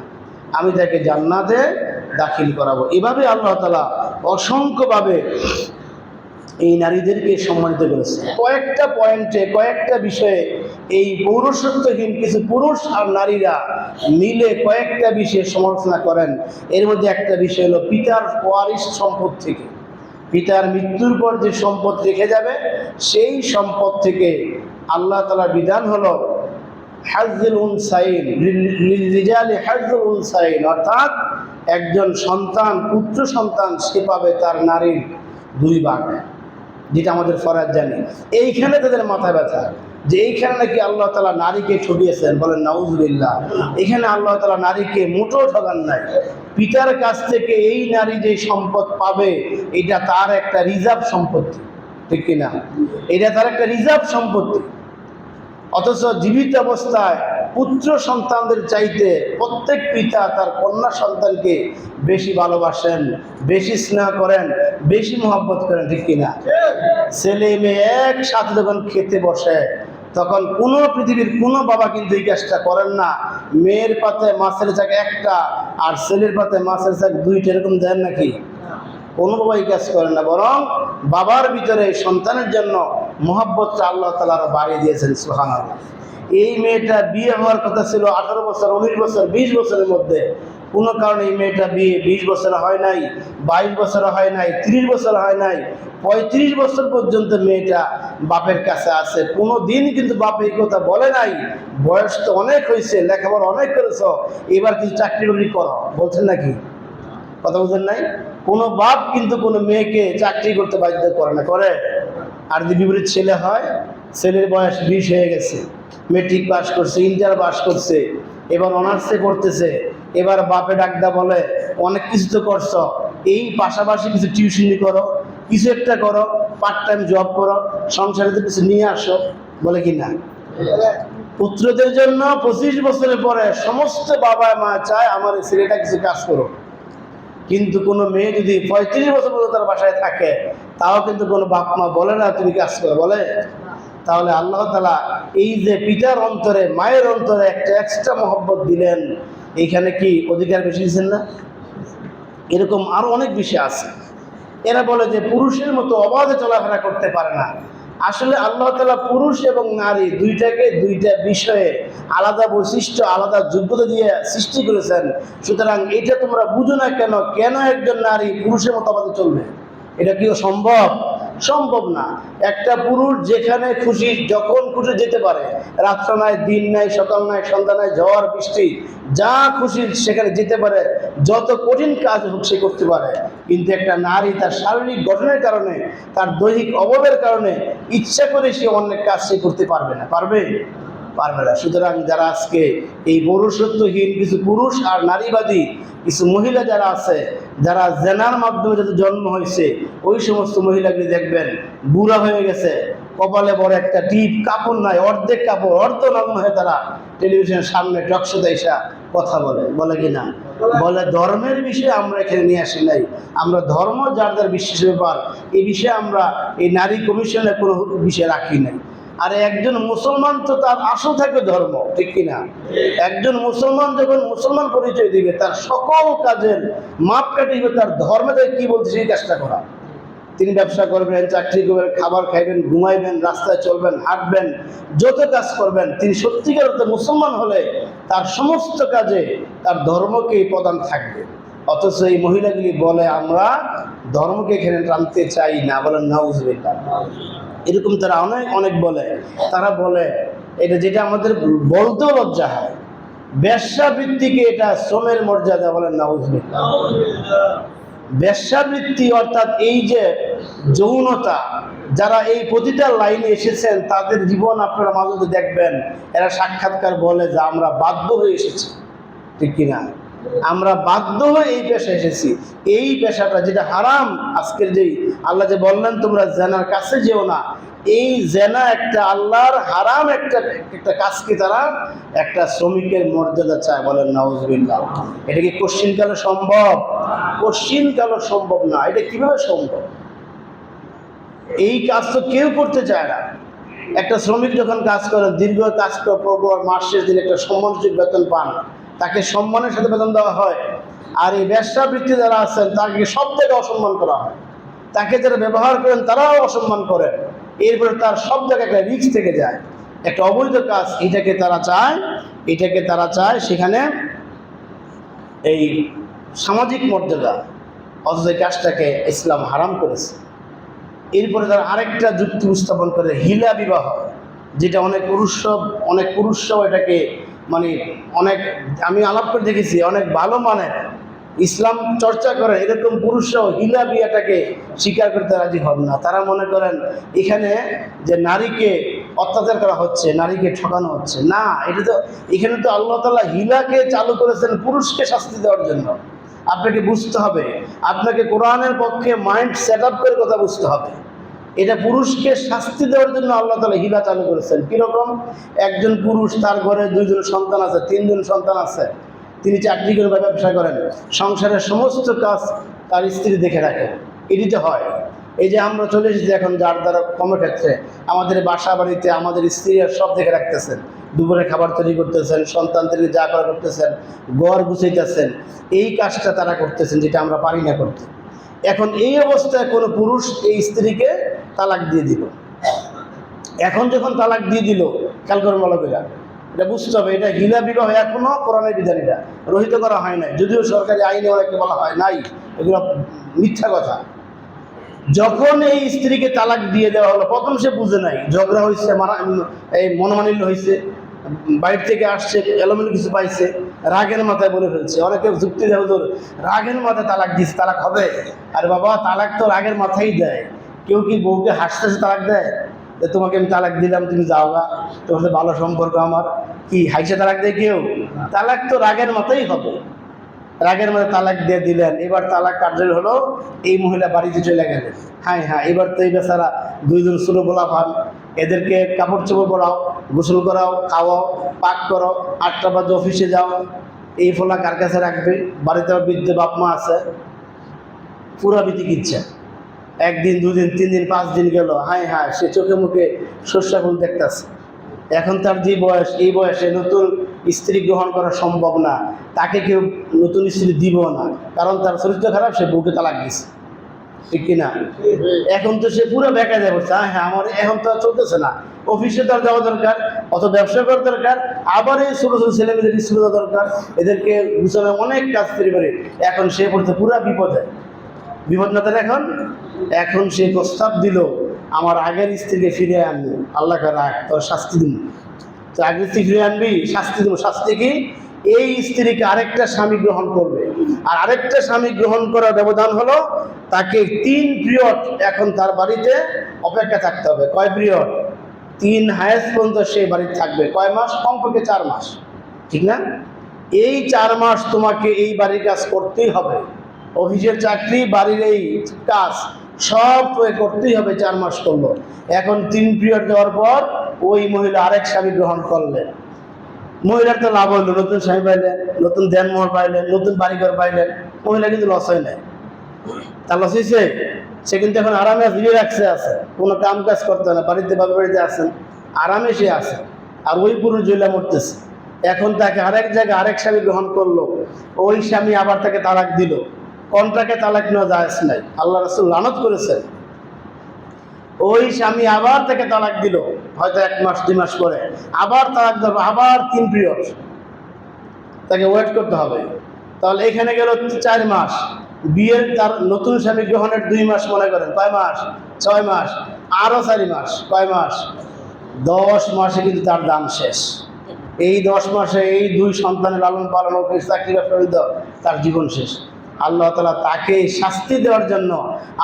আমি তাকে জান্নাতে দাখিল করাবো। এভাবে আল্লাহ তাআলা অসংখ্যভাবে এই নারীদেরকে সম্মানিত করেছে। কয়েকটা পয়েন্টে, কয়েকটা বিষয়ে এই পৌরুষত্বহীন কিছু পুরুষ আর নারীরা মিলে কয়েকটা বিষয়ে সমালোচনা করেন। এর মধ্যে একটা বিষয় হলো পিতার ওয়ারিশ সম্পদ থেকে, পিতার মৃত্যুর পর যে সম্পদ রেখে যাবে সেই সম্পদ থেকে আল্লাহ তাআলার বিধান হলো হাজ্জুল উনসাইন, লিরিজালি হাজ্জুল উনসাইন, অর্থাৎ একজন সন্তান, পুত্র সন্তান, সে পাবে তার নারীর 2 ভাগ, যেটা আমাদের ফরজ জানি। এইখানে তাদের মাথা ব্যথা যে এইখানে নাকি আল্লাহ তাআলা নারীকে ঠকিয়েছেন, বলেন নাউজুবিল্লাহ। এখানে আল্লাহ তাআলা নারীকে মোটেও ঠকান নাই। পিতার কাছ থেকে এই নারী যে সম্পদ পাবে এটা তার একটা রিজার্ভ সম্পত্তি, ঠিক কিনা? এটা তার একটা রিজার্ভ সম্পত্তি। অথচ জীবিত অবস্থায় পুত্র সন্তানদের চাইতে প্রত্যেক পিতা তার কন্যা সন্তানকে বেশি ভালোবাসেন, বেশি স্নেহ করেন, বেশি মহব্বত করেন, ঠিক কিনা? ছেলে মেয়ে একসাথে যখন খেতে বসে তখন কোনো পৃথিবীর কোনো বাবা কিন্তু এই কাজটা করেন না, মেয়ের পাতে মাছের চাক একটা আর ছেলের পাতে মাছের চাক 2টা, এরকম দেন নাকি? কোনো বাবা এই কাজ করেন না, বরং বাবার ভিতরে সন্তানের জন্য মহব্বতটা আল্লাহ তাআলা আরো বাড়িয়ে দিয়েছেন, সুবহানাল্লাহ। এই মেয়েটা বিয়ে হওয়ার কথা ছিল 18 বছর, 19 বছর, 20 বছরের মধ্যে, কোনো কারণে এই মেয়েটা বিয়ে 20 বছর হয় নাই, 22 বছর হয় নাই, 30 বছর হয় নাই, 35 বছর পর্যন্ত মেয়েটা বাপের কাছে আছে। কোনো দিন কিন্তু বাপ এই কথা বলে নাই, বয়স তো অনেক হয়েছে, লেখাপড়া অনেক করেছ, এবার কিছু চাকরি বাকরি করো, বলছেন নাকি? কথা বুঝেন নাই? কোনো বাপ কিন্তু কোনো মেয়েকে চাকরি করতে বাধ্য করে না, করে? আর যদি বিপরীত ছেলে হয়, ছেলের বয়স 20 হয়ে গেছে, মেট্রিক পাস করছে, ইন্টার পাস করছে, এবার অনার্সে করতেছে, এবার বাপে ডাকদা বলে অনেক কিছু তো করছো, এই পাশাপাশি কিছু টিউশনি করো, কিছু একটা করো, পার্ট টাইম জব করো, সংসারে তো কিছু নিয়ে আসো, বলে কি না? পুত্রদের জন্য 25 বছরের পরে সমস্ত বাবা মা চায় আমার এই ছেলেটা কিছু কাজ করো, কিন্তু কোনো মেয়ে যদি 35 বছর পর্যন্ত তার বাসায় থাকে তাও কিন্তু কোনো বাপ মা বলে না তুমি কাজ করো, বলে? তাহলে আল্লাহ তাআলা এই যে পিতার অন্তরে, মায়ের অন্তরে একটা এক্সট্রা মহব্বত দিলেন, এইখানে কি অধিকার বেশি দিচ্ছেন না? এরকম আরো অনেক বিষয় আছে। এরা বলে যে পুরুষের মতো অবাধে চলাফেরা করতে পারে না। আসলে আল্লাহ তাআলা পুরুষ এবং নারী দুইটাকে দুইটা বিষয়ে আলাদা বৈশিষ্ট্য, আলাদা যোগ্যতা দিয়ে সৃষ্টি করেছেন। সুতরাং এটা তোমরা বুঝো না কেন, কেন একজন নারী পুরুষের মতো অবাধে চলবে? এটা কি সম্ভব? সম্ভব না। একটা পুরুষ যেখানে খুশি যখন খুশি যেতে পারে, রাত্র নাই, দিন নাই, সকাল নাই, সন্ধ্যা নাই, ঝড় বৃষ্টি, যা খুশি সেখানে যেতে পারে, যত কঠিন কাজ হোক সে করতে পারে। কিন্তু একটা নারী তার শারীরিক গঠনের কারণে, তার দৈহিক অভাবের কারণে ইচ্ছা করে সে অনেক কাজ সে করতে পারবে না, পারবে? পারবে না। সুতরাং যারা আজকে এই পৌরুষত্বহীন কিছু পুরুষ আর নারীবাদী কিছু মহিলা যারা আছে, যারা জেনার মাধ্যমে যাদের জন্ম হয়েছে, ওই সমস্ত মহিলাকে দেখবেন বুড়া হয়ে গেছে, কপালে বড় একটা টিপ, কাপড় নাই, অর্ধেক কাপড়, অর্ধনগ্ন হয়ে তারা টেলিভিশনের সামনে টকশোতে এসে কথা বলে, বলে কি না? বলে ধর্মের বিষয়ে আমরা এখানে নিয়ে আসি নাই, আমরা ধর্ম যার যার বিশ্বাসের ব্যাপার, এই বিষয়ে আমরা এই নারী কমিশনে কোনো বিষয় রাখি নাই। আর একজন মুসলমান তো তার আসল থাকবে ধর্ম, ঠিক কিনা? একজন মুসলমান যখন মুসলমান পরিচয় দিবে, তার সকল কাজের মাপকাঠি হবে তার ধর্মে কি বলছে সেই কাজটা করা। তিনি ব্যবসা করবেন, চাকরি করবেন, খাবার খাইবেন, ঘুমাইবেন, রাস্তায় চলবেন, হাঁটবেন, যত কাজ করবেন, তিনি সত্যিকার অর্থে মুসলমান হলে তার সমস্ত কাজে তার ধর্মকেই প্রধান থাকবে। অথচ এই মহিলাগুলি বলে আমরা ধর্মকে এখানে টানতে চাই না, বলেন নাউজুবিল্লাহ। এরকম তারা অনেক অনেক বলে। তারা বলে এটা, যেটা আমাদের বলতেও লজ্জা হয়, বেশ্যাবৃত্তিকে এটা শ্রমের মর্যাদা, বলেন নাউজুবিল্লাহ। বেশ্যাবৃত্তি অর্থাৎ এই যে যৌনতা, যারা এই প্রতিটা লাইনে এসেছেন তাদের জীবন আপনারা মাঝে দেখবেন, এরা সাক্ষাৎকার বলে যে আমরা বাধ্য হয়ে এসেছি, ঠিক কিনা? আমরা বাধ্য হয়ে এই পেশা এসেছি। এই পেশাটা যেটা হারাম, আজকের যেই আল্লাহ যে বললেন তোমরা জেনার কাছে যেও না, এই জেনা একটা আল্লাহর হারাম একটা কাজকে তারা একটা শ্রমিকের মর্যাদা চায়। বলেন নাউজুবিল্লাহ। এটা কি কোশ্চিনকালে সম্ভব? কোশ্চিনকালে সম্ভব না। এটা কিভাবে সম্ভব? এই কাজ তো কেউ করতে চায় না। একটা শ্রমিক যখন কাজ করে, দীর্ঘ কাজ করার পর মাস শেষ দিন একটা সম্মানসূচক বেতন পান, তাকে সম্মানের সাথে বেতন দেওয়া হয়। আর এই ব্যবসাবৃত্তি যারা আছেন তাকে সব থেকে অসম্মান করা হয়, তাকে যারা ব্যবহার করেন তারাও অসম্মান করেন। এরপরে তার সব জায়গায় একটা রিস্ক থেকে যায়, একটা অবৈধ কাজ। এটাকে তারা চায় সেখানে এই সামাজিক মর্যাদা, অথচ এই কাজটাকে ইসলাম হারাম করেছে। এরপরে তারা আরেকটা যুক্তি উপস্থাপন করে, হিলা বিবাহ, যেটা অনেক পুরুষরাও এটাকে মানে অনেক, আমি আলাপ করে দেখেছি, অনেক ভালো মানের ইসলাম চর্চা করে এরকম পুরুষরাও হিলা বিয়াটাকে স্বীকার করতে রাজি হন না। তারা মনে করেন এখানে যে নারীকে অত্যাচার করা হচ্ছে, নারীকে ঠকানো হচ্ছে না, এখানে তো আল্লাহ তাআলা হিলাকে চালু করেছেন পুরুষকে শাস্তি দেওয়ার জন্য। আপনাকে বুঝতে হবে, আপনাকে কোরআনের পক্ষে মাইন্ড সেট আপ করে কথা বুঝতে হবে। এটা পুরুষকে শাস্তি দেওয়ার জন্য আল্লাহ তাআলা হিলা চালু করেছেন। কীরকম? একজন পুরুষ, তার ঘরে 2 জন সন্তান আছে, 3 জন সন্তান আছে, তিনি চাকরি করে বা ব্যবসা করেন, সংসারের সমস্ত কাজ তার স্ত্রী দেখে রাখেন। এটিতে হয় এই যে আমরা চলে এসেছি এখন যার দ্বারা কর্মক্ষেত্রে, আমাদের বাসা বাড়িতে আমাদের স্ত্রীরা সব দেখে রাখতেছেন, দুপুরে খাবার তৈরি করতেছেন, সন্তানদেরকে যা করা করতেছেন, ঘর গুছাইতেছেন, এই কাজটা তারা করতেছেন যেটা আমরা পারি না করতে। এখন এই অবস্থায় কোনো পুরুষ এই স্ত্রীকে তালাক দিয়ে দিল। এখন যখন তালাক দিয়ে দিল, খেয়াল করে মৌলবীরা এটা বুঝতে হবে, এটা হিলা বিবাহ এখনো কোরআনের বিধান, এটা রহিত করা হয় নাই, যদিও সরকারি আইনে অনেকে বলা হয় নাই, এগুলো মিথ্যা কথা। যখন এই স্ত্রীকে তালাক দিয়ে দেওয়া হলো, প্রথম সে বুঝে নাই, ঝগড়া হয়েছে, এই মনোমালিন্য হয়েছে, বাইরে থেকে আসছে, এলোমেলো কিছু পাইছে, রাগের মাথায় বলে ফেলছে। অনেকে যুক্তি দেয় হুজুর রাগের মাথায় তালাক দিচ্ছে, তালাক হবে? আরে বাবা, তালাক তো রাগের মাথায় দেয়। কেউ কি বউকে হাসতেছে তালাক দেয়? যে তোমাকে আমি তালাক দিলাম, তুমি যাও গা, তোমার সাথে ভালো সম্পর্ক আমার, কি হাইসে তালাক দেয় কেউ? তালাক তো রাগের মাথায় হবে। রাগের মাথায় তালাক দিয়ে দিলেন, এবার তালাক কার্যকর হলো, এই মহিলা বাড়িতে চলে গেলেন। হ্যাঁ, এবার তো এই বেচারা 2 জন ছোটো গোলা পান, এদেরকে কাপড় চোপড় পরাও, গোসল করাও, খাওয়াও, পাক করো, 8টা বাজে অফিসে যাও। এই ফোলা কার কাছে রাখবে? বাড়িতে বৃদ্ধ বাপ মা আছে, পুরা বিতিক ইচ্ছা। 1 দিন 2 দিন 3 দিন 5 দিন গেল, সে চোখে মুখে শস্যা ফুল দেখতেছে। এখন তার যে বয়স, এই বয়সে নতুন স্ত্রী গ্রহণ করা সম্ভব না, তাকে কেউ নতুন স্ত্রী দিব না, কারণ তার চরিত্র খারাপ, সে বউকে তালাক দিচ্ছে, ঠিক কিনা? এখন তো সে পুরো বেকা যায় বলছে, আমার এখন তো চলতেছে না, অফিসে তার যাওয়া দরকার, অত ব্যবসা করা দরকার, আবার এই ছোটো ছোটো ছেলেমেয়েদের স্কুলে যাওয়া দরকার, এদেরকে গুছানো অনেক কাজ পরিবারে। এখন সে পড়তে পুরা বিপদ না। তাহলে এখন সে প্রস্তাব দিল, আমার আগের স্ত্রীকে ফিরিয়ে আনবো, আল্লাহকে রাখ, তোর শাস্তি দিব। তো আগের স্ত্রী ফিরিয়ে আনবি, শাস্তি দেবো। শাস্তি কি? এই স্ত্রীকে আরেকটা স্বামী গ্রহণ করবে, আর আরেকটা স্বামী গ্রহণ করার ব্যবধান হলো তাকে 3 পিরিয়ড এখন তার বাড়িতে অপেক্ষা থাকতে হবে। কয় পিরিয়ড? 3 হায়েস্ট পর্যন্ত সে বাড়িতে থাকবে। কয় মাস? কমপক্ষে 4 মাস, ঠিক না? এই 4 মাস তোমাকে এই বাড়ির কাজ করতেই হবে। অফিসের চাকরি, বাড়ির এই কাজ সব করতেই হবে। 4 মাস করলো। এখন 3 পিরিয়ড দেওয়ার পর ওই মহিলা আরেক স্বামী গ্রহণ করলেন। মহিলার তো লাভ হইলো, নতুন স্বামী পাইলেন, নতুন ধ্যানমোহর পাইলেন, নতুন বাড়িঘর পাইলেন। মহিলা কিন্তু লস হয় নাই, তার লস হয়েছে? সে কিন্তু এখন আরামে রিল্যাক্সে আছে, কোনো কাম কাজ করতে হয় না, বাড়িতে বাড়িতে আছেন, আরামে সে আছে। আর ওই পুরুষ জইলা মরতেছে। এখন তাকে আরেক জায়গায় আরেক স্বামী গ্রহণ করলো, ওই স্বামী আবার তাকে তালাক দিল। কোনটাকে তালাক নেওয়া জায়েজ নাই, আল্লাহ রাসূল লানত করেছেন। ওই স্বামী আবার তাকে তালাক দিল, হয়তো 1 মাস 2 মাস পরে আবার তালাক দেবো, আবার 3 পিরিয়ড তাকে ওয়েট করতে হবে। তাহলে এখানে গেল 4 মাস। বিয়ের তার নতুন স্বামী গ্রহণের 2 মাস, মনে করেন কয় মাস? 6 মাস, আরও 4 মাস, কয় মাস? 10 মাসে কিন্তু তার দাম শেষ। এই 10 মাসে এই 2 সন্তানের লালন পালন, অফিস চাকরি, ব্যবসা, তার জীবন শেষ। আল্লাহ তাআলা তাকে শাস্তি দেওয়ার জন্য,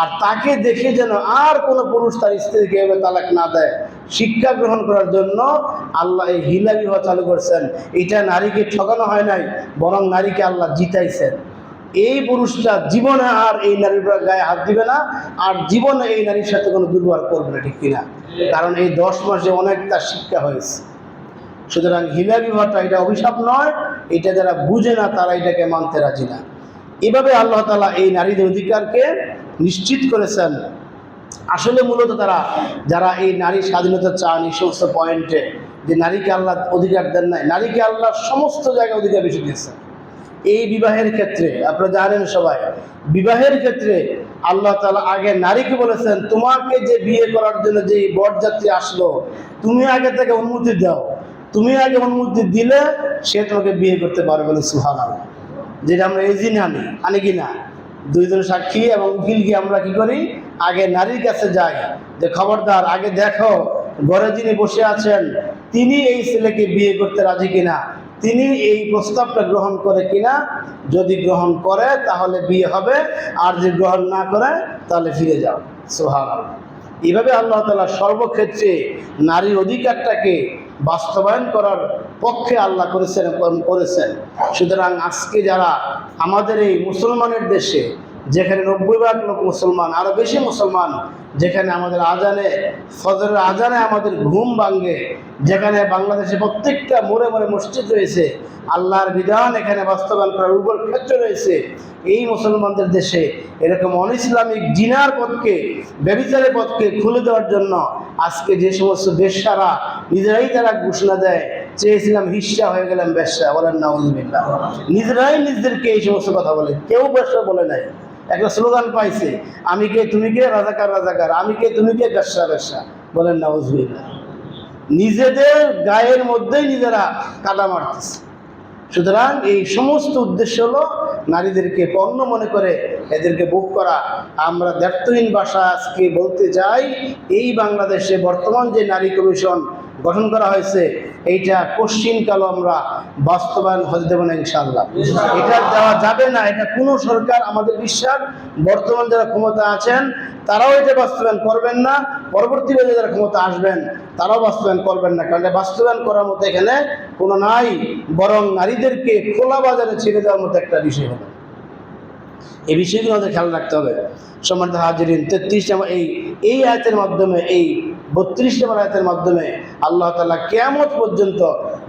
আর তাকে দেখে যেন আর কোনো পুরুষ তার স্ত্রীকে এভাবে তালাক না দেয়, শিক্ষা গ্রহণ করার জন্য আল্লাহ এই হিলা বিবাহ চালু করছেন। এটা নারীকে ঠকানো হয় নাই, বরং নারীকে আল্লাহ জিতাইছেন। এই পুরুষটা জীবনে আর এই নারীর গায়ে হাত দিবে না, আর জীবনে এই নারীর সাথে কোনো দুর্ব্যবহার করবে না, ঠিক কিনা? কারণ এই 10 মাসে অনেক তার শিক্ষা হয়েছে। সুতরাং হিলা বিবাহটা এটা অভিশাপ নয়, এটা যারা বুঝে না তারা এটাকে মানতে রাজি না। এভাবে আল্লাহ তাআলা এই নারীদের অধিকারকে নিশ্চিত করেছেন। আসলে মূলত তারা যারা এই নারী স্বাধীনতা চান এই সমস্ত পয়েন্টে, যে নারীকে আল্লাহ অধিকার দেন নাই, নারীকে আল্লাহ সমস্ত জায়গায় অধিকার বেশি দিয়েছেন। এই বিবাহের ক্ষেত্রে আপনারা জানেন সবাই, বিবাহের ক্ষেত্রে আল্লাহ তাআলা আগে নারীকে বলেছেন, তোমাকে যে বিয়ে করার জন্য যে বরযাত্রী আসলো, তুমি আগে থেকে অনুমতি দাও, তুমি আগে অনুমতি দিলে সে তোমাকে বিয়ে করতে পারবে। বলে সুবহানাল্লাহ। যেটা আমরা এজিন আনি কি না, দুইজন সাক্ষী এবং উকিল গিয়ে আমরা কি করি, আগে নারীর কাছে যাই যে খবরদার আগে দেখো ঘরে যিনি বসে আছেন তিনি এই ছেলেকে বিয়ে করতে রাজি কিনা, তিনি এই প্রস্তাবটা গ্রহণ করে কিনা। যদি গ্রহণ করে তাহলে বিয়ে হবে, আর যদি গ্রহণ না করে তাহলে ফিরে যাও। সুবহানাল্লাহ। এইভাবে আল্লাহ তাআলা সর্বক্ষেত্রে নারীর অধিকারটাকে বাস্তবায়ন করার পক্ষে আল্লাহ করেছেন। সুতরাং আজকে যারা আমাদের এই মুসলমানের দেশে, যেখানে 90% লোক মুসলমান, আরো বেশি মুসলমান, যেখানে আমাদের আজানে, ফজরের আজানে আমাদের ঘুম ভাঙে, যেখানে বাংলাদেশে প্রত্যেকটা মোড়ে মোড়ে মসজিদ রয়েছে, আল্লাহর বিধান এখানে বাস্তবায়ন করার উপর ক্ষেত্র রয়েছে, এই মুসলমানদের দেশে এরকম অন ইসলামিক জিনার পথকে, ব্যভিচারের পথকে খুলে দেওয়ার জন্য আজকে যে সমস্ত বেশ্যারা নিজেরাই তারা ঘোষণা দেয়, চেয়েছিলাম হিস্সা হয়ে গেলাম বেশ্যা, বলেন নাউযুবিল্লাহ। নিজেরাই নিজেদেরকে এই সমস্ত কথা বলে, কেউ বেশ্যা বলে নাই। একটা স্লোগান পাইছে, আমি কে তুমি কে, রাজাকার রাজাকার, আমি কে তুমি কে, বেশ্যা বেশ্যা, বলেন নাউযুবিল্লাহ। নিজেদের গায়ের মধ্যেই নিজেরা কাদা মারতেছে। সুতরাং এই সমস্ত উদ্দেশ্য হলো নারীদেরকে পণ্য মনে করে এদেরকে ভোগ করা। আমরা দ্ব্যর্থহীন ভাষা আজকে বলতে চাই, এই বাংলাদেশে বর্তমান যে নারী কমিশন গঠন করা হয়েছে, এইটা কোশ্চিনকালও আমরা বাস্তবায়ন হতে দেব না ইনশাআল্লাহ। এটা দেওয়া যাবে না, এটা কোনো সরকার, আমাদের বিশ্বাস বর্তমান যারা ক্ষমতা আছেন তারাও এটা বাস্তবায়ন করবেন না, পরবর্তীকালে যারা ক্ষমতা আসবেন তারাও বাস্তবায়ন করবেন না। কারণ এটা বাস্তবায়ন করার মতো এখানে কোনো নাই, বরং নারীদেরকে খোলা বাজারে ছেড়ে দেওয়ার মতো একটা বিষয় হবে। এই বিষয়গুলো আমাদের খেয়াল রাখতে হবে। সম্মানিত হাজিরিন, 33 নম্বর এই আয়াতের মাধ্যমে, এই 32 নম্বর আয়াতের মাধ্যমে আল্লাহ তাআলা কিয়ামত পর্যন্ত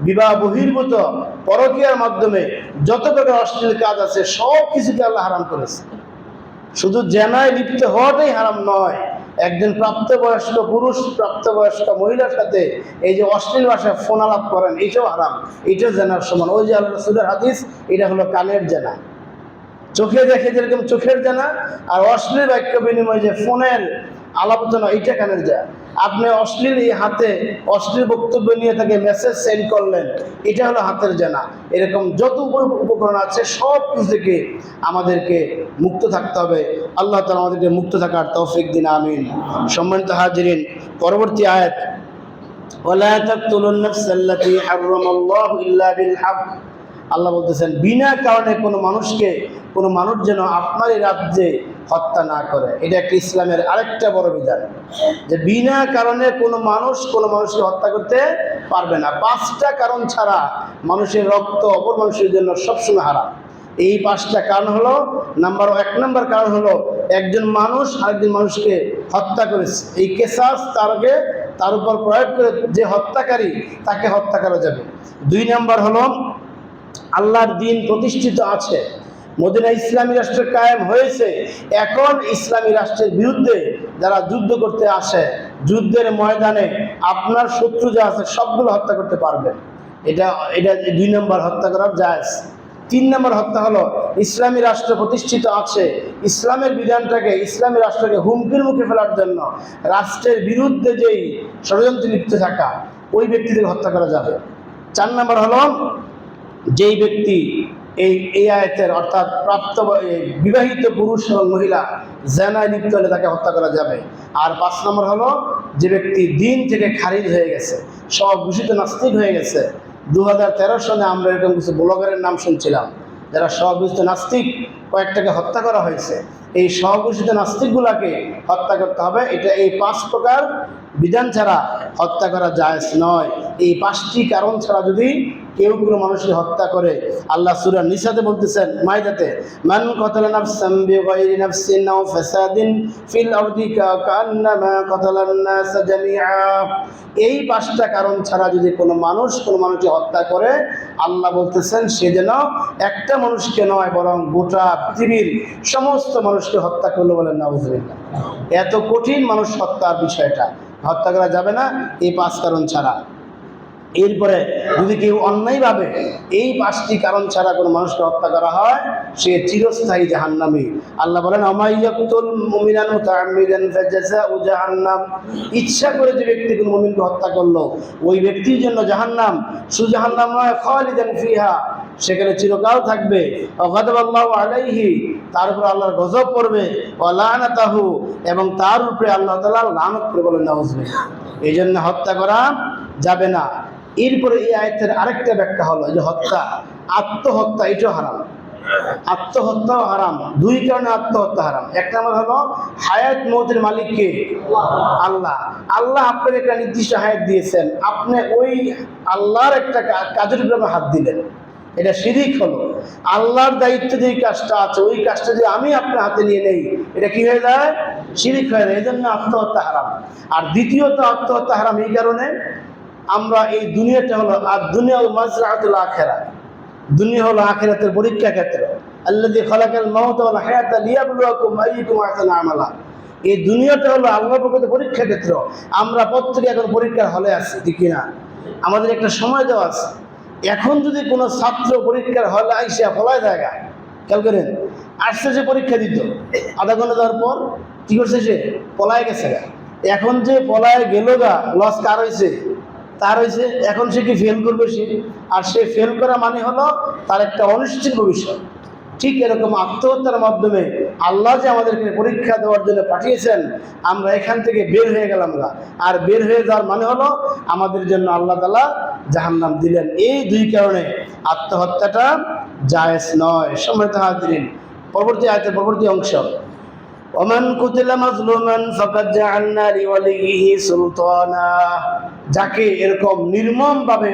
বিবাহ বহির্ভূত পরকীয়ার মাধ্যমে যত প্রকার অশ্লীল কাজ আছে সব কিছুকে আল্লাহ হারাম করেছে। শুধু জেনায় লিপ্ত হওয়াটাই হারাম নয়, একজন প্রাপ্তবয়স্ক পুরুষ প্রাপ্তবয়স্ক মহিলার সাথে এই যে অশ্লীল ভাষায় ফোন আলাপ করেন, এটাও হারাম, এটাও জেনার সমান। ওই যে আল্লাহ রাসূলের হাদিস, এটা হলো কানের জেনা। চোখে দেখে যেরকম চোখের জানা, আর অশ্লীল বাক্য বিনিময় যে ফোনের আলাপনা, এইটা কানের যা। আপনি অশ্লীল এই হাতে অশ্লীল বক্তব্য নিয়ে তাকে মেসেজ সেন্ড করলেন, এটা হলো হাতের জানা। এরকম যত উপকরণ আছে সব কিছু থেকে আমাদেরকে মুক্ত থাকতে হবে। আল্লাহ তাআলা আমাদেরকে মুক্ত থাকার তৌফিক দিন, আমিন। সম্মানিত হাজিরিন, পরবর্তী আয়াত, ওয়ালা তাকতুলুন নাফসাল্লাতী হারামাল্লাহু ইল্লা বিল হক। আল্লাহ বলতেছেন বিনা কারণে কোনো মানুষকে, কোনো মানুষ যেন আপনার এই রাজ্যে হত্যা না করে। এটা একটা ইসলামের আরেকটা বড় বিধান, যে বিনা কারণে কোনো মানুষ কোনো মানুষকে হত্যা করতে পারবে না। 5টা কারণ ছাড়া মানুষের রক্ত অপর মানুষের জন্য সবসময় হারাম। এই 5টা কারণ হলো, এক নম্বর কারণ হলো একজন মানুষ আরেকজন মানুষকে হত্যা করেছে, এই কেসাস তার উপর প্রয়োগ করে যে হত্যাকারী তাকে হত্যা করা যাবে। 2 নম্বর হলো আল্লাহর দ্বীন প্রতিষ্ঠিত আছে, মদিনা ইসলামী রাষ্ট্র কায়েম হয়েছে, এখন ইসলামী রাষ্ট্রের বিরুদ্ধে যারা যুদ্ধ করতে আসে, যুদ্ধের ময়দানে আপনার শত্রু যা আছে সবগুলো হত্যা করতে পারবেন। এটা 2 নম্বর হত্যা করার জায়েজ। 3 নম্বর হত্যা হলো ইসলামী রাষ্ট্র প্রতিষ্ঠিত আছে, ইসলামের বিধানটাকে, ইসলামী রাষ্ট্রকে হুমকির মুখে ফেলার জন্য রাষ্ট্রের বিরুদ্ধে যেই ষড়যন্ত্রে লিপ্ত থাকা, ওই ব্যক্তিদের হত্যা করা যাবে। 4 নম্বর হলো যেই ব্যক্তি এই আয়াতের অর্থাৎ বিবাহিত পুরুষ এবং মহিলা জেনায় লিপ্ত হলে তাকে হত্যা করা যাবে। আর 5 নম্বর হলো যে ব্যক্তি দিন থেকে খারিজ হয়ে গেছে, সব ঘোষিত নাস্তিক হয়ে গেছে। 2013 সালে আমরা এরকম কিছু ব্লগারের নাম শুনছিলাম যারা সব ঘোষিত নাস্তিক, কয়েকটাকে হত্যা করা হয়েছে। এই স্বঘোষিত নাস্তিকগুলাকে হত্যা করতে হবে। এটা এই 5 প্রকার বিধান ছাড়া হত্যা করা জায়েজ নয়। এই 5টি কারণ ছাড়া যদি কেউ কোনো মানুষকে হত্যা করে, আল্লাহ সূরা নিসাতে বলতেছেন, মাইদাতে, মান কাতালা নাফসান বিগাইরি নাফসিন আও ফাসাদিন ফিল আরদি কান্নামা কাতালান নাস জামিআ। এই 5টা কারণ ছাড়া যদি কোনো মানুষকে হত্যা করে, আল্লাহ বলতেছেন সে যেন একটা মানুষকে নয় বরং গোটা পৃথিবীর সমস্ত মানুষকে হত্যা করলো, বলেন নাউযুবিল্লাহ। এত কঠিন মানুষ হত্যার বিষয়টা, হত্যা করা যাবে না এই 5 কারণ ছাড়া। এরপরে যদি কেউ অন্যায়ভাবে এই 5টি কারণ ছাড়া কোনো মানুষকে হত্যা করা হয়, সে চিরস্থায়ী জাহান্নামী। আল্লাহ বলেন, আমাইয়াকুতুল মুমিনান মুতাআম্মিদান ফাজাযাউ জাহান্নাম। ইচ্ছা করে যে ব্যক্তি কোনো মুমিনকে হত্যা করলো, ওই ব্যক্তির জন্য জাহান্নাম। শুধু জাহান্নাম নয়, খালিদান ফিহা, সেখানে চিরকাল থাকবে। গাদাবাল্লাহু আলাইহি, তার উপর আল্লাহর গজব পড়বে। ওয়া লানাতাহু, এবং তার উপরে আল্লাহ তাআলা লানত করে, বলেন নাউযুবিল্লাহ। এই জন্য হত্যা করা যাবে না। এরপরে এই আয়াতের আরেকটা ব্যাখ্যা হলো যে হত্যা, আত্মহত্যা এটাও হারাম। আত্মহত্যাও হারাম। 2 কারণে আত্মহত্যা হারাম। এক নম্বর হলো হায়াত মৌতের মালিক কে? আল্লাহ। আল্লাহ আপনাকে একটা নির্দিষ্ট হায়াত দিয়েছেন, আপনি ওই আল্লাহর একটা কাজের উপরে হাত দিলেন, এটা শিরিক হলো। আল্লাহর দায়িত্বে যে কাজটা আছে, ওই কাজটা যদি আমি আপনার হাতে নিয়ে নেই, এটা কি হয়ে যায়? শিরিক হয়ে যায়। এই জন্য আত্মহত্যা হারাম। আর দ্বিতীয়ত আত্মহত্যা হারাম এই কারণে, আমরা এই দুনিয়াটা হলো আর দুনিয়া মাজরাতুল আখিরাহ, দুনিয়া হলো আখিরাতের পরীক্ষা ক্ষেত্র। আল্লাযী খালাকাল মাউতা ওয়াল হায়াতা লিয়াবলুয়াকুম আইয়ুকুম আহসানু আমালা। এই দুনিয়াটা হলো আল্লাহর প্রকৃত পরীক্ষা ক্ষেত্র। আমরা প্রত্যেকে এখন পরীক্ষার হলে আছি, ঠিক কিনা? আমাদের একটা সময় দেওয়া আছে। এখন যদি কোনো ছাত্র পরীক্ষার হলে আইসা ফলায় জায়গা, খেয়াল করেন, আসছে যে পরীক্ষা দিত, আধা ঘন্টা দেওয়ার পর কি করছে? সে পলায় গেছে গা। এখন যে পলায় গেল গা, লস কার হয়েছে? তার হয়েছে। এখন সে কি ফেল করবে? সে, আর সে ফেল করা মানে হলো তার একটা অনিশ্চিত ভবিষ্যৎ। ঠিক এরকম আত্মহত্যার মাধ্যমে আল্লাহ যে আমাদেরকে পরীক্ষা দেওয়ার জন্য পাঠিয়েছেন, আমরা এখান থেকে বের হয়ে গেলাম না। আর বের হয়ে যাওয়ার মানে হলো আমাদের জন্য আল্লাহ তাআলা জাহান্নাম দিলেন। এই 2 কারণে আত্মহত্যাটা জায়েজ নয়। সম্মানিত হাজিরিন, পরবর্তী আয়াতের পরবর্তী অংশ, ওমান কুতিলা মাজলুমান ফাকাদ জাআলনা লিওয়ালিহি সুলতানা। যাকে এরকম নির্মমভাবে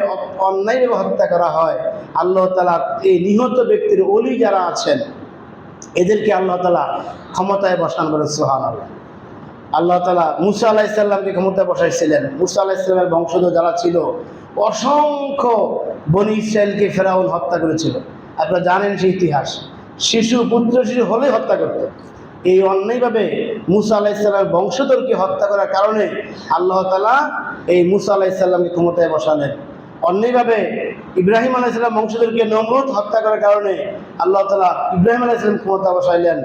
অন্যায়ভাবে হত্যা করা হয়, আল্লাহ তাআলা এই নিহত ব্যক্তির ওলি যারা আছেন, এদেরকে আল্লাহ তাআলা ক্ষমতায় বসান, বলে সুবহানাল্লাহ। আল্লাহ তাআলা মুসা আলাইহিস সালামকে ক্ষমতায় বসাইছিলেন। মুসা আলাইহিস সালামের বংশধর যারা ছিল, অসংখ্য বনী ইসরায়েলকে ফেরাউন হত্যা করেছিল। আপনারা জানেন সেই ইতিহাস। শিশু, পুত্র শিশু হলে হত্যা করত। এই অন্যায়ভাবে মুসা আলাইহিস সালামের বংশধরকে হত্যা করার কারণে আল্লাহ তাআলা এই মুসা আলাইহিস সালামকে ক্ষমতায় বসালেন। অন্যায়ভাবে ইব্রাহিম আলাইহিস সালাম বংশধরকে নমরুদ হত্যা করার কারণে আল্লাহ তাআলা ইব্রাহিম আলাইহিস সালাম ক্ষমতা বসাইলেন।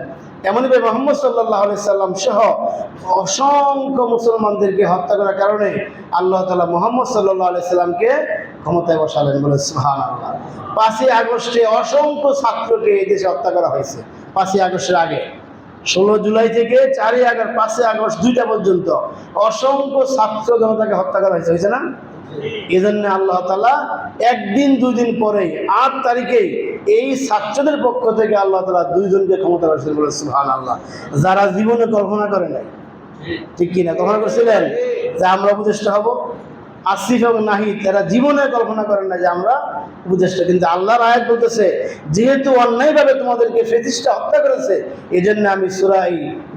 এমনইভাবে মুহাম্মদ সাল্লাল্লাহু আলাইহি সাল্লাম সহ অসংখ্য মুসলমানদেরকে হত্যা করার কারণে আল্লাহ তাআলা মুহাম্মদ সাল্লাল্লাহু আলাইহি সাল্লামকে ক্ষমতায় বসালেন, বলে সুবহানাল্লাহ। 5ই আগস্টে অসংখ্য ছাত্রকে এই দেশে হত্যা করা হয়েছে। 5ই আগস্টের আগে 16 জুলাই থেকে 4ই আগস্ট, 5ই আগস্ট 2টা পর্যন্ত অসংখ্য ছাত্র জনতাকে হত্যা করা হয়েছে না? এই জন্য আল্লাহ তাআলা একদিন 2 দিন পরে 8 তারিখে এই ছাত্রদের পক্ষ থেকে আল্লাহ তাআলা 2 জনকে ক্ষমতা বসালেন, বলে সুবহানাল্লাহ। যারা জীবনে কল্পনা করে নাই, ঠিক কিনা? কল্পনা করছিলেন যে আমরা উপদেষ্টা হব? আসিফ এবং নাহিদ এরা জীবনে কল্পনা করেন না যে আমরা উপদেষ্টা। কিন্তু আল্লাহর আয়াত বলতেছে, যেহেতু অন্যায়ভাবে তোমাদেরকে ফেরেশতা হত্যা করেছে, এই জন্য আমি সূরা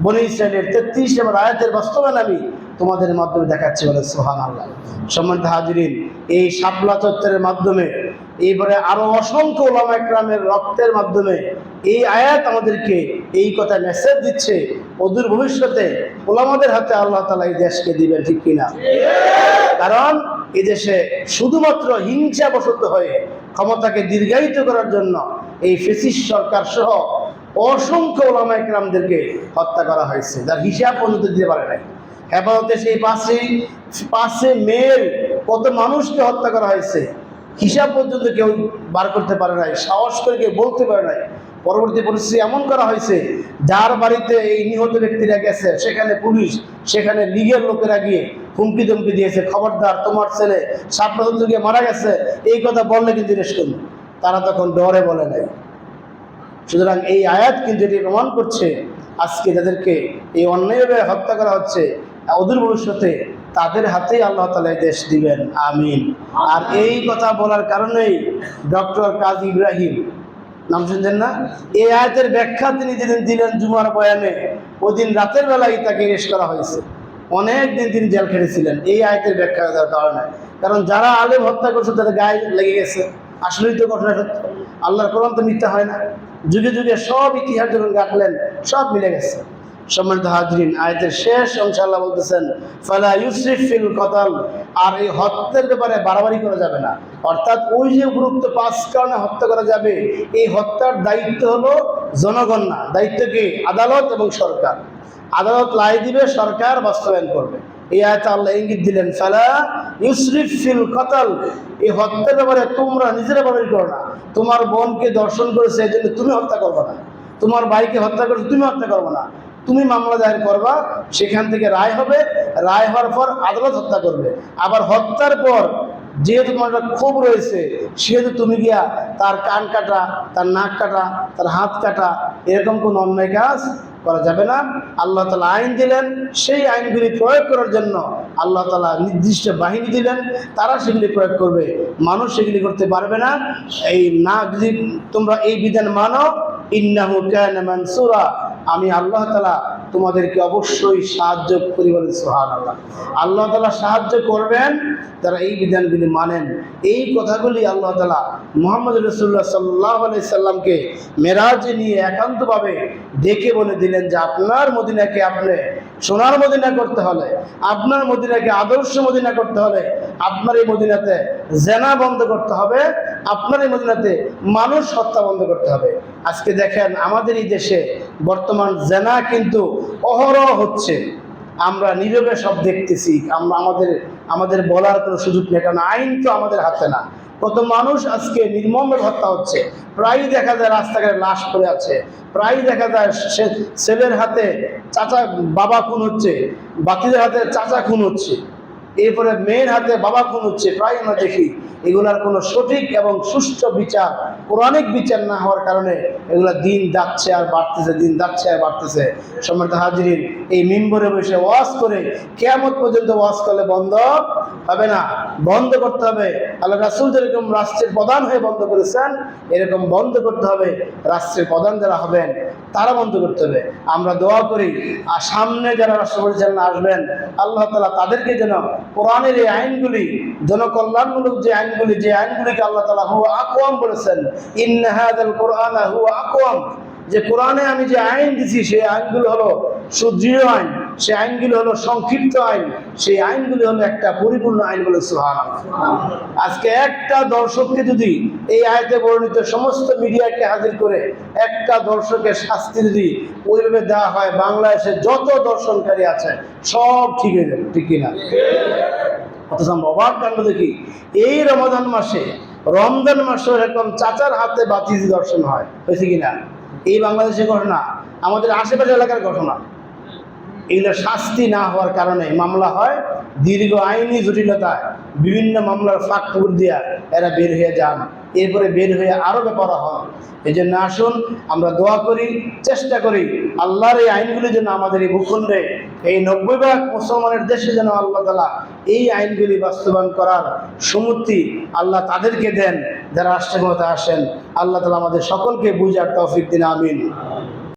বনী ইসরাঈলের 33 নম্বর আয়াতের বাস্তবায়ন আমি তোমাদের মাধ্যমে দেখাচ্ছি, বলে সুবহানাল্লাহ। সম্মানিত হাজিরিন, এই শাপলা চত্বরের মাধ্যমে, এইবারে আরো অসংখ্য উলামা ইকরামের রক্তের মাধ্যমে এই আয়াত আমাদেরকে এই কথা মেসেজ দিচ্ছে, অদূর ভবিষ্যতে উলামাদের হাতে আল্লাহ তাআলা এই দেশকে দিবেন, ঠিক কিনা? কারণ এই দেশে শুধুমাত্র হিংসাবশত হয়ে ক্ষমতাকে দীর্ঘায়িত করার জন্য এই ফ্যাসিস্ট সরকার সহ অসংখ্য উলামা ইকরামদেরকে হত্যা করা হয়েছে, যার হিসাব পর্যন্ত দিতে পারে নাই। হেফাজতে সেই 5 মেয়ের কত মানুষকে হত্যা করা হয়েছে, হিসাব পর্যন্ত কেউ বার করতে পারে নাই, সাহস করে কেউ বলতে পারে নাই। পরবর্তী পরিস্থিতি এমন করা হয়েছে, যার বাড়িতে এই নিহত ব্যক্তিরা গেছে সেখানে পুলিশ, সেখানে লীগের লোকেরা গিয়ে হুমকি ধমকি দিয়েছে, খবরদার তোমার ছেলে শাপলা গিয়ে মারা গেছে, এই কথা বললে কিন্তু রেশ করবে। তারা তখন ডরে বলে নাই। সুতরাং এই আয়াত কিন্তু এটি প্রমাণ করছে আজকে যাদেরকে এই অন্যায়ভাবে হত্যা করা হচ্ছে, অদূর ভবিষ্যতে তাদের হাতেই আল্লাহ তাআলা দেশ দিবেন, আমিন। আর এই কথা বলার কারণেই ডক্টর কাজী ইব্রাহিম, নাম শুনছেন না, এই আয়াতের ব্যাখ্যা তিনি যেদিন দিলেন জুমার বয়ানে, ওই দিন রাতের বেলায় তাকে অ্যারেস্ট করা হয়েছে। অনেক দিন তিনি জেল খেটেছিলেন এই আয়াতের ব্যাখ্যা দেওয়ার কারণে। কারণ যারা আলেম হত্যা করছে তাদের গায়ে লেগে গেছে। আসলেই তো ঘটনা সত্য, আল্লাহর কোরআন তো মিথ্যা হয় না। যুগে যুগে সব ইতিহাস যখন রাখলেন সব মিলে গেছে। সম্মানিত হাজরিন, আয়াতের শেষ অংশে আল্লাহ বলতেছেন ফালা ইউসরিফ ফিল কতল, আর এই হত্যার ব্যাপারে বাড়াবাড়ি করা যাবে না। অর্থাৎ ওই যে উপরোক্ত 5 কারণে হত্যা করা যাবে, এই হত্যার দায়িত্ব হলো জনগণ না, দায়িত্ব কি আদালত এবং সরকার। আদালত রায় দিবে, সরকার বাস্তবায়ন করবে। এই আয়াতে আল্লাহ ইঙ্গিত দিলেন ফালা ইউসরিফ ফিল কতল, এই হত্যার ব্যাপারে তোমরা নিজেরা বাড়াবাড়ি করো না। তোমার বোনকে দর্শন করেছে এই জন্য তুমি হত্যা করবে না, তোমার ভাইকে হত্যা করেছে তুমি হত্যা করবে না। তুমি মামলা দায়ের করবা, সেখান থেকে রায় হবে, রায় হওয়ার পর আদালত হত্যা করবে। আবার হত্যার পর যেহেতু তোমার একটা ক্ষোভ রয়েছে, সেহেতু তুমি গিয়া তার কান কাটা, তার নাক কাটা, তার হাত কাটা, এরকম কোনো অন্যায় কাজ করা যাবে না। আল্লাহ তাআলা আইন দিলেন, সেই আইনগুলি প্রয়োগ করার জন্য আল্লাহ তাআলা নির্দিষ্ট বাহিনী দিলেন, তারা সেগুলি প্রয়োগ করবে, মানুষ সেগুলি করতে পারবে না। এই না, যদি তোমরা এই বিধান মানো, ইন্নাহু কানা মানসুরা, আমি আল্লাহ তাআলা তোমাদেরকে অবশ্যই সাহায্য করি। বলেন সুবহানাল্লাহ। আল্লাহ তাআলা সাহায্য করবেন যারা এই বিধানগুলি মানেন। এই কথাগুলি আল্লাহ তাআলা মুহাম্মদ রাসূলুল্লাহ সাল্লাল্লাহু আলাইহি সাল্লামকে মেরাজে নিয়ে একান্তভাবে ডেকে বলে দিলেন যে আপনার মদিনাকে আপনি সোনার মদিনা করতে হলে, আপনার মদিনাকে আদর্শ মদিনা করতে হলে, আপনার এই মদিনাতে জেনা বন্ধ করতে হবে, আপনার এই মদিনাতে মানুষ হত্যা বন্ধ করতে হবে। আজকে দেখেন আমাদের এই দেশে বর্তমান জেনা কিন্তু অহরহ হচ্ছে, আমরা নীরবে সব দেখতেছি। আমরা আমাদের বলার কোনো সুযোগ নেই, কারণ আইন তো আমাদের হাতে না। কত মানুষ আজকে নির্মমভাবে হত্যা হচ্ছে, প্রায়ই দেখা যায় রাস্তাঘাটে লাশ পড়ে আছে, প্রায়ই দেখা যায় ছেলের হাতে চাচা বাবা খুন হচ্ছে, বাকিদের হাতে চাচা খুন হচ্ছে, এরপরে মেয়ের হাতে বাবা খুন হচ্ছে। প্রায় আমরা দেখি এগুলার কোনো সঠিক এবং সুষ্ঠু বিচার, পৌরাণিক বিচার না হওয়ার কারণে এগুলা দিন যাচ্ছে আর বাড়তেছে, দিন যাচ্ছে আর বাড়তেছে। সম্মানিত হাজিরিন, এই মিম্বরে বসে ওয়াজ করে কিয়ামত পর্যন্ত ওয়াজ করলে বন্ধ হবে না, বন্ধ করতে হবে। আল্লাহ রাসূল যেরকম রাষ্ট্রের প্রধান হয়ে বন্ধ করেছেন, এরকম বন্ধ করতে হবে। রাষ্ট্রের প্রধান যারা হবেন তারা বন্ধ করতে হবে। আমরা দোয়া করি আর সামনে যারা রাষ্ট্র পরিচালনা আসবেন, আল্লাহ তাআলা তাদেরকে যেন কোরআনের এই আইনগুলি, জনকল্যাণমূলক যে আইনগুলিকে আল্লাহ তাআলা হুয়া আকওয়াম বলেছেন, ইন্না হাযাল কুরআনা হুয়া আকওয়াম, যে কোরআনে আমি যে আইন দিছি সেই আইনগুলো হলো সুদৃঢ় আইন, সেই আইনগুলো হলো সংক্ষিপ্ত আইন, সেই আইনগুলি হলো একটা পরিপূর্ণ আইন। বলে সুবহানাল্লাহ। আজকে একটা দর্শককে যদি এই আয়াতে বর্ণিত সমস্ত মিডিয়াকে হাজির করে একটা দর্শকের শাস্তি যদি ওইভাবে দেওয়া হয়, বাংলাদেশে যত দর্শনকারী আছে সব ঠিক হয়ে যাবে, ঠিক কিনা? অথচ আমরা অবাক কাণ্ড দেখি, এই রমজান মাসে এরকম চাচার হাতে বাতিজি দর্শন হয়, হয়েছে কিনা? এই বাংলাদেশের ঘটনা, আমাদের আশেপাশে এলাকার ঘটনা। এগুলো শাস্তি না হওয়ার কারণে মামলা হয়, দীর্ঘ আইনি জটিলতায় বিভিন্ন মামলার ফাঁক ফুক দিয়া এরা বের হয়ে যান, এরপরে বের হয়ে আরও ব্যাপার হন। এই জন্য আসুন আমরা দোয়া করি, চেষ্টা করি আল্লাহর এই আইনগুলি যেন আমাদের এই ভূখণ্ডে, এই 90% মুসলমানের দেশে যেন আল্লাহ তাআলা এই আইনগুলি বাস্তবায়ন করার সুমতি আল্লাহ তাদেরকে দেন যারা রাষ্ট্র ক্ষমতায় আসেন। আল্লাহ তাআলা আমাদের সকলকে বুঝার তৌফিক দিন, আমিন।